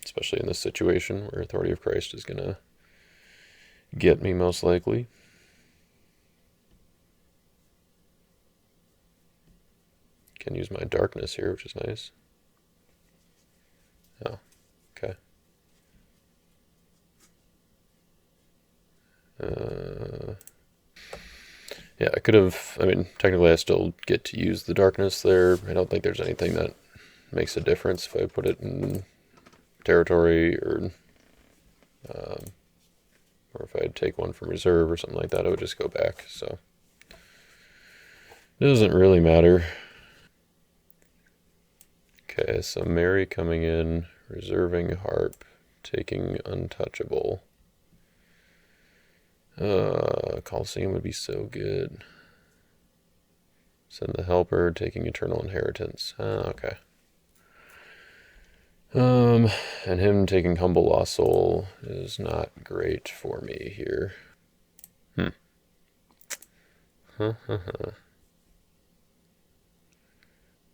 especially in this situation where Authority of Christ is going to get me most likely. Can use my darkness here, which is nice. Oh, okay. Yeah, I could have, I mean, technically I still get to use the darkness there. I don't think there's anything that makes a difference if I put it in territory or if I'd take one from reserve or something like that, I would just go back. So it doesn't really matter. Okay, so Mary coming in, reserving harp, taking untouchable. Coliseum would be so good. Send the helper, taking eternal inheritance. Okay. And him taking humble lost soul is not great for me here.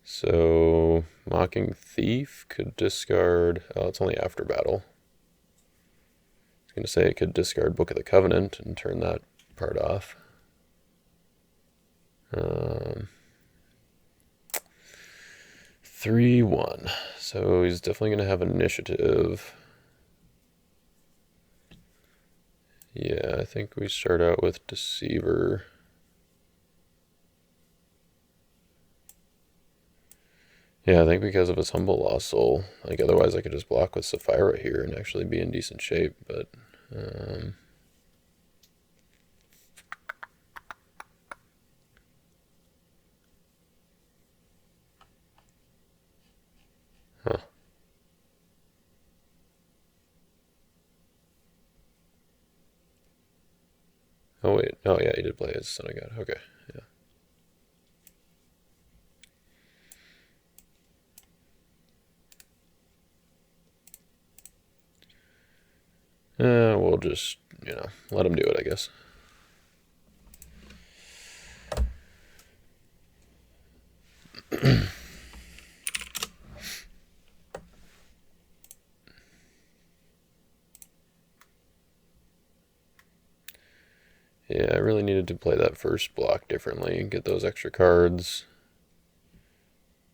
So, Mocking Thief could discard... Oh, it's only after battle. I was going to say it could discard Book of the Covenant and turn that part off. 3-1. So he's definitely going to have initiative. Yeah, I think we start out with Deceiver. Yeah, I think because of his humble lost soul. Like, otherwise I could just block with Sapphira here and actually be in decent shape, but... Huh. Oh, wait. Oh, yeah, he did play his Son of God. Okay, yeah. We'll just, let him do it, I guess. Yeah, I really needed to play that first block differently and get those extra cards.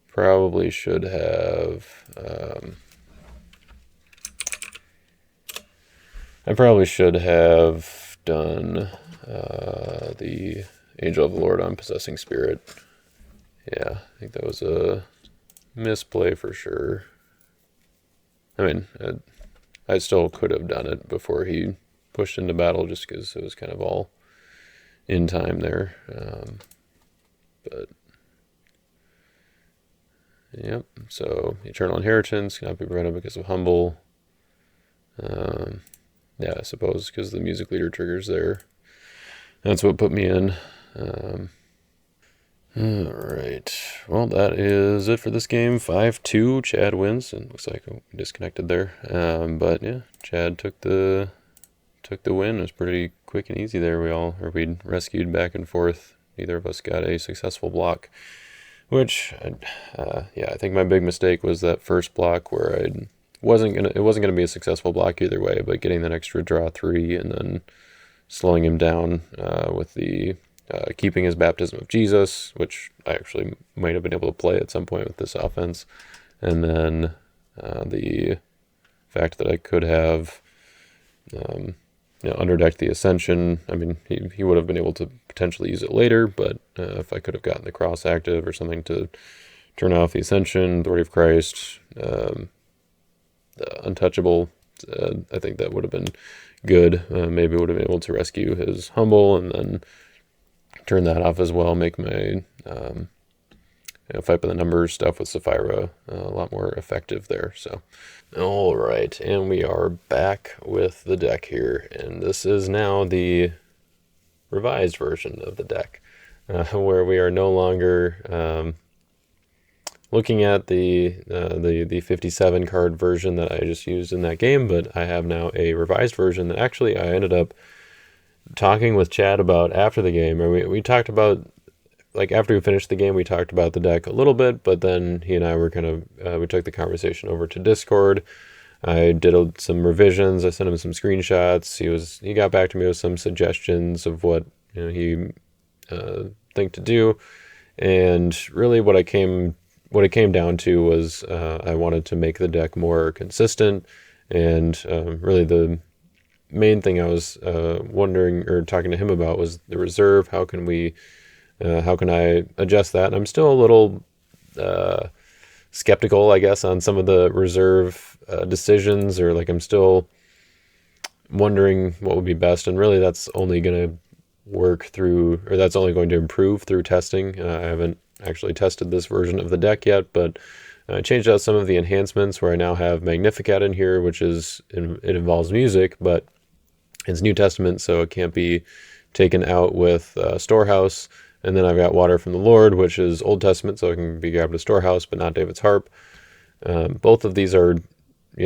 Probably should have... I probably should have done the Angel of the Lord on Possessing Spirit. Yeah, I think that was a misplay for sure. I mean, I still could have done it before he pushed into battle just because it was kind of all in time there. But, yep, so Eternal Inheritance cannot be prevented because of Humble. Yeah, I suppose because the music leader triggers there. That's what put me in. Alright, well that is it for this game. 5-2, Chad wins, and looks like I disconnected there. But yeah, Chad took the win. It was pretty quick and easy there. We rescued back and forth. Neither of us got a successful block, which, yeah, I think my big mistake was that first block where it wasn't gonna be a successful block either way, but getting that extra draw 3 and then slowing him down with the keeping his Baptism of Jesus, which I actually might have been able to play at some point with this offense, and then the fact that I could have underdecked the Ascension. I mean, he would have been able to potentially use it later, but if I could have gotten the Cross active or something to turn off the Ascension, Authority of Christ, Untouchable, I think that would have been good. Maybe would have been able to rescue his Humble and then turn that off as well, make my fight by the numbers stuff with Sapphira a lot more effective there. So, all right, and we are back with the deck here, and this is now the revised version of the deck, where we are no longer looking at the 57 card version that I just used in that game, but I have now a revised version that actually I ended up talking with Chad about after the game. Or we talked about, like, after we finished the game, we talked about the deck a little bit, but then he and I were kind of, we took the conversation over to Discord. I did some revisions. I sent him some screenshots. He got back to me with some suggestions of what he think to do, and really what it came down to was I wanted to make the deck more consistent, and really the main thing I was wondering or talking to him about was the reserve. How can I adjust that? And I'm still a little skeptical, I guess, on some of the reserve decisions, or like I'm still wondering what would be best. And really that's only going to that's only going to improve through testing. I haven't actually tested this version of the deck yet, but I changed out some of the enhancements where I now have Magnificat in here, which it involves music, but it's New Testament, so it can't be taken out with Storehouse. And then I've got Water from the Lord, which is Old Testament, so it can be grabbed to Storehouse, but not David's Harp. Both of these are,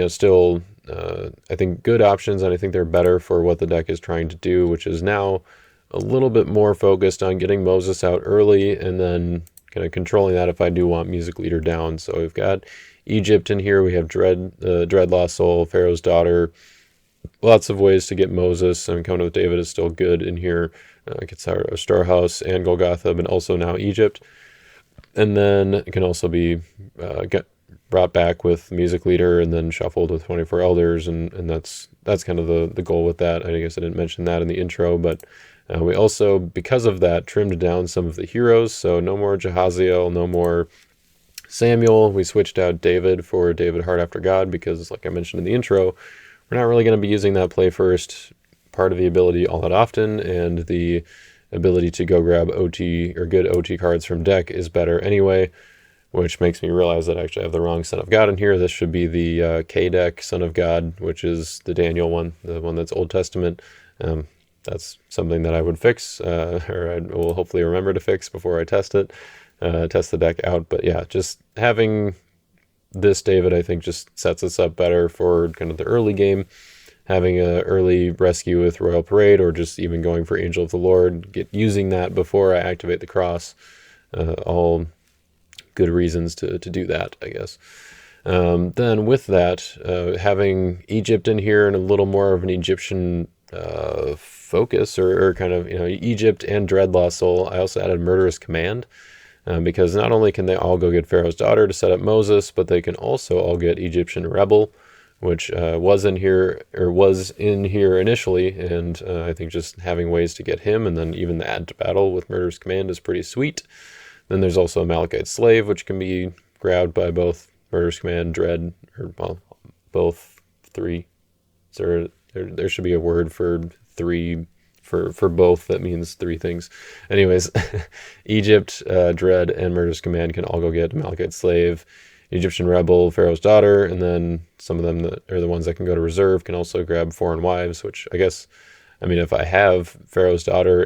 still, I think, good options, and I think they're better for what the deck is trying to do, which is now a little bit more focused on getting Moses out early and then kind of controlling that if I do want Music Leader down. So we've got Egypt in here. We have Dread Lost Soul, Pharaoh's Daughter. Lots of ways to get Moses. I mean, Covenant with David is still good in here. Gets our Storehouse and Golgotha, but also now Egypt. And then it can also be brought back with Music Leader and then shuffled with 24 Elders, and that's kind of the goal with that. I guess I didn't mention that in the intro, but we also, because of that, trimmed down some of the heroes. So no more Jehaziel, no more Samuel. We switched out David for David Heart After God because, like I mentioned in the intro, we're not really going to be using that play first part of the ability all that often, and the ability to go grab OT or good OT cards from deck is better anyway, which makes me realize that I actually have the wrong Son of God in here. This should be the K deck Son of God, which is the Daniel one, the one that's Old Testament. That's something that I would fix, or I will hopefully remember to fix before I test the deck out. But yeah, just having this David, I think, just sets us up better for kind of the early game. Having an early rescue with Royal Parade, or just even going for Angel of the Lord, using that before I activate the cross. All good reasons to do that, I guess. Then with that, having Egypt in here and a little more of an Egyptian focus, or kind of, Egypt and Dread Lost Soul. I also added Murderous Command, because not only can they all go get Pharaoh's Daughter to set up Moses, but they can also all get Egyptian Rebel, which was in here initially, and I think just having ways to get him, and then even the add to battle with Murderous Command is pretty sweet. Then there's also Amalekite Slave, which can be grabbed by both Murderous Command, Dread, or both three. So there should be a word for three, for both that means three things. Anyways, Egypt, Dread, and Murderous Command can all go get Amalekite Slave, Egyptian Rebel, Pharaoh's Daughter, and then some of them that are the ones that can go to reserve can also grab Foreign Wives, which I guess, if I have Pharaoh's Daughter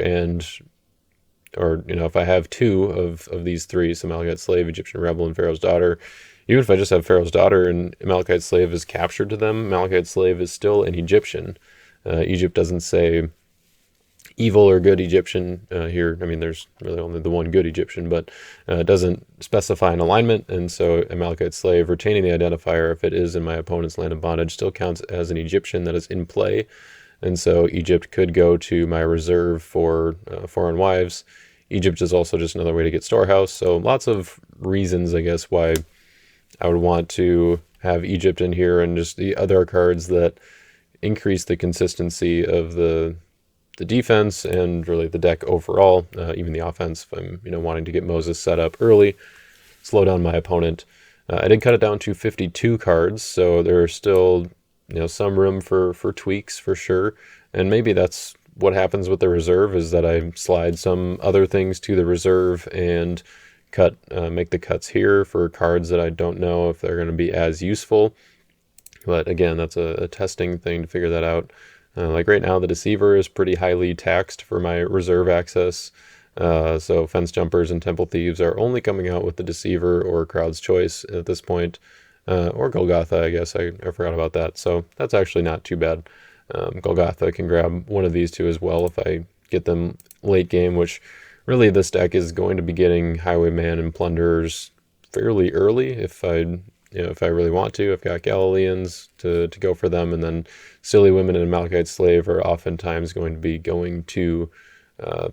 if I have two of these three, so Amalekite Slave, Egyptian Rebel, and Pharaoh's Daughter, even if I just have Pharaoh's Daughter and Amalekite Slave is captured to them, Amalekite Slave is still an Egyptian. Egypt doesn't say evil or good Egyptian here. There's really only the one good Egyptian, but it doesn't specify an alignment, and so Amalekite Slave, retaining the identifier if it is in my opponent's land of bondage, still counts as an Egyptian that is in play, and so Egypt could go to my reserve for Foreign Wives. Egypt is also just another way to get Storehouse, so lots of reasons, I guess, why I would want to have Egypt in here, and just the other cards that increase the consistency of the defense and really the deck overall, even the offense. If I'm wanting to get Moses set up early, slow down my opponent. I did cut it down to 52 cards, so there's still some room for tweaks for sure. And maybe that's what happens with the reserve, is that I slide some other things to the reserve and make the cuts here for cards that I don't know if they're going to be as useful. But again, that's a testing thing to figure that out. Like right now, the Deceiver is pretty highly taxed for my reserve access. So Fence Jumpers and Temple Thieves are only coming out with the Deceiver or Crowd's Choice at this point. Or Golgotha, I guess. I forgot about that. So that's actually not too bad. Golgotha can grab one of these two as well if I get them late game, which really this deck is going to be getting Highwayman and Plunderers fairly early if I really want to. I've got Galileans to go for them, and then Silly Women and Malachite Slave are oftentimes going to be going to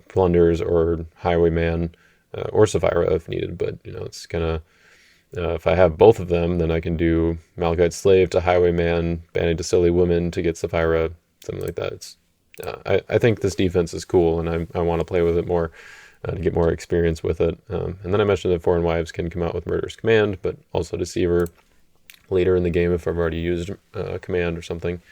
Plunderers or Highwayman or Sapphira if needed. But it's gonna if I have both of them, then I can do Malachite Slave to Highwayman, Bandit to Silly Women to get Sapphira, something like that. It's I think this defense is cool, and I want to play with it more to get more experience with it. And then I mentioned that Foreign Wives can come out with Murderous Command, but also Deceiver later in the game if I've already used Command or something.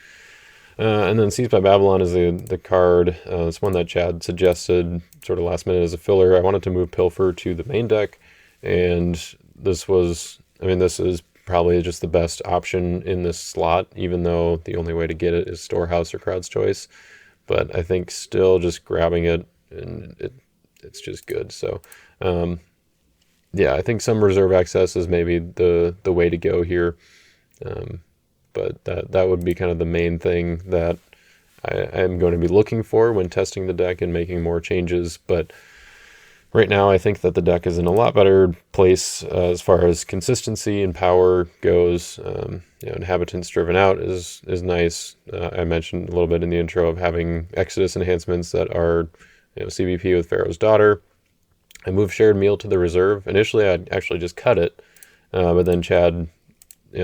And then Seized by Babylon is the card. It's one that Chad suggested sort of last minute as a filler. I wanted to move Pilfer to the main deck, and this is probably just the best option in this slot, even though the only way to get it is Storehouse or Crowd's Choice. But I think still just grabbing it, and it's just good. So yeah, I think some reserve access is maybe the way to go here. But that would be kind of the main thing that I'm going to be looking for when testing the deck and making more changes. But right now, I think that the deck is in a lot better place as far as consistency and power goes. Inhabitants Driven Out is nice. I mentioned a little bit in the intro of having Exodus enhancements that are CBP with Pharaoh's Daughter. I moved Shared Meal to the reserve. Initially, I'd actually just cut it, but then Chad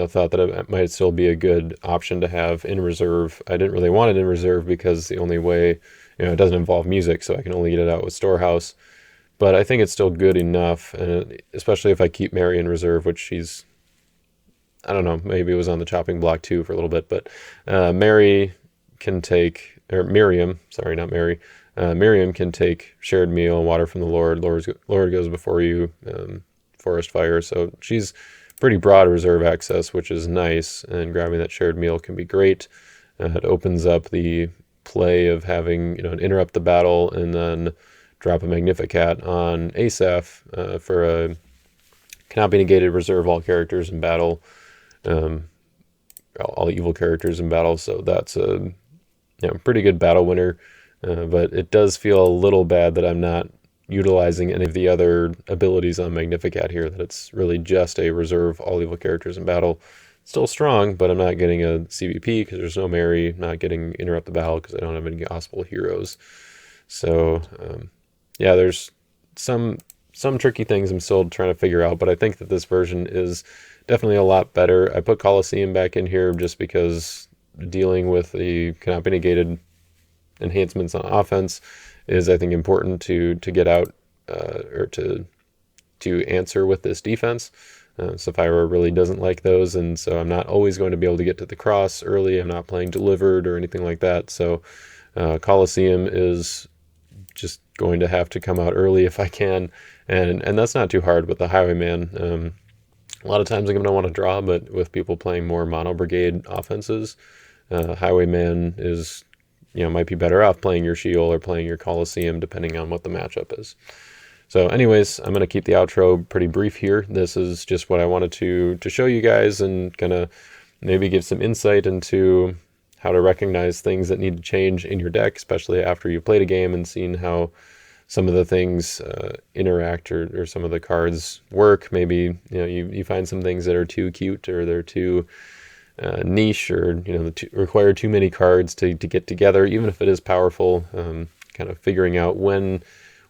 thought that it might still be a good option to have in reserve. I didn't really want it in reserve because the only way, it doesn't involve music, so I can only get it out with Storehouse. But I think it's still good enough, and especially if I keep Mary in reserve, which she's, I don't know, maybe it was on the chopping block too for a little bit, but Miriam, sorry, not Mary. Miriam can take Shared Meal, Water from the Lord goes before you, Forest Fire, so she's pretty broad reserve access, which is nice, and grabbing that Shared Meal can be great. It opens up the play of having an Interrupt the Battle and then drop a Magnificat on Asaph for a cannot be negated, reserve all characters in battle, all evil characters in battle. So that's a pretty good battle winner, but it does feel a little bad that I'm not utilizing any of the other abilities on Magnificat here, that it's really just a reserve all evil characters in battle. Still strong, but I'm not getting a CBP because there's no Mary, not getting Interrupt the Battle because I don't have any Gospel Heroes. So yeah, there's some tricky things I'm still trying to figure out, but I think that this version is definitely a lot better. I put Colosseum back in here just because dealing with the cannot be negated enhancements on offense is, I think, important to get out or to answer with this defense. Sapphira really doesn't like those, and so I'm not always going to be able to get to the cross early. I'm not playing Delivered or anything like that, so Colosseum is just going to have to come out early if I can, and that's not too hard with the Highwayman. A lot of times I'm going to want to draw, but with people playing more Mono Brigade offenses, Highwayman is might be better off playing your Shield or playing your Colosseum, depending on what the matchup is. So anyways, I'm going to keep the outro pretty brief here. This is just what I wanted to show you guys and kind of maybe give some insight into how to recognize things that need to change in your deck, especially after you've played a game and seen how some of the things interact or some of the cards work. Maybe you find some things that are too cute or they're too niche, or require too many cards to get together, even if it is powerful. Kind of figuring out when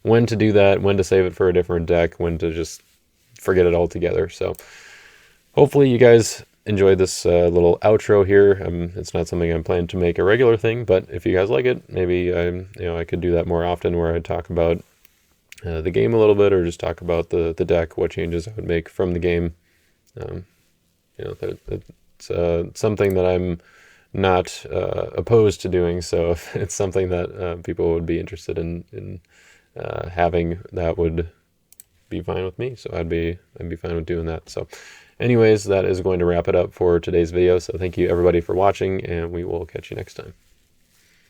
to do that, when to save it for a different deck, when to just forget it altogether. So hopefully you guys enjoyed this little outro here. It's not something I'm planning to make a regular thing, but if you guys like it, maybe I could do that more often, where I talk about the game a little bit, or just talk about the deck, what changes I would make from the game. It's something that I'm not opposed to doing. So if it's something that people would be interested in having, that would be fine with me. So I'd be fine with doing that. So anyways, that is going to wrap it up for today's video. So thank you everybody for watching, and we will catch you next time.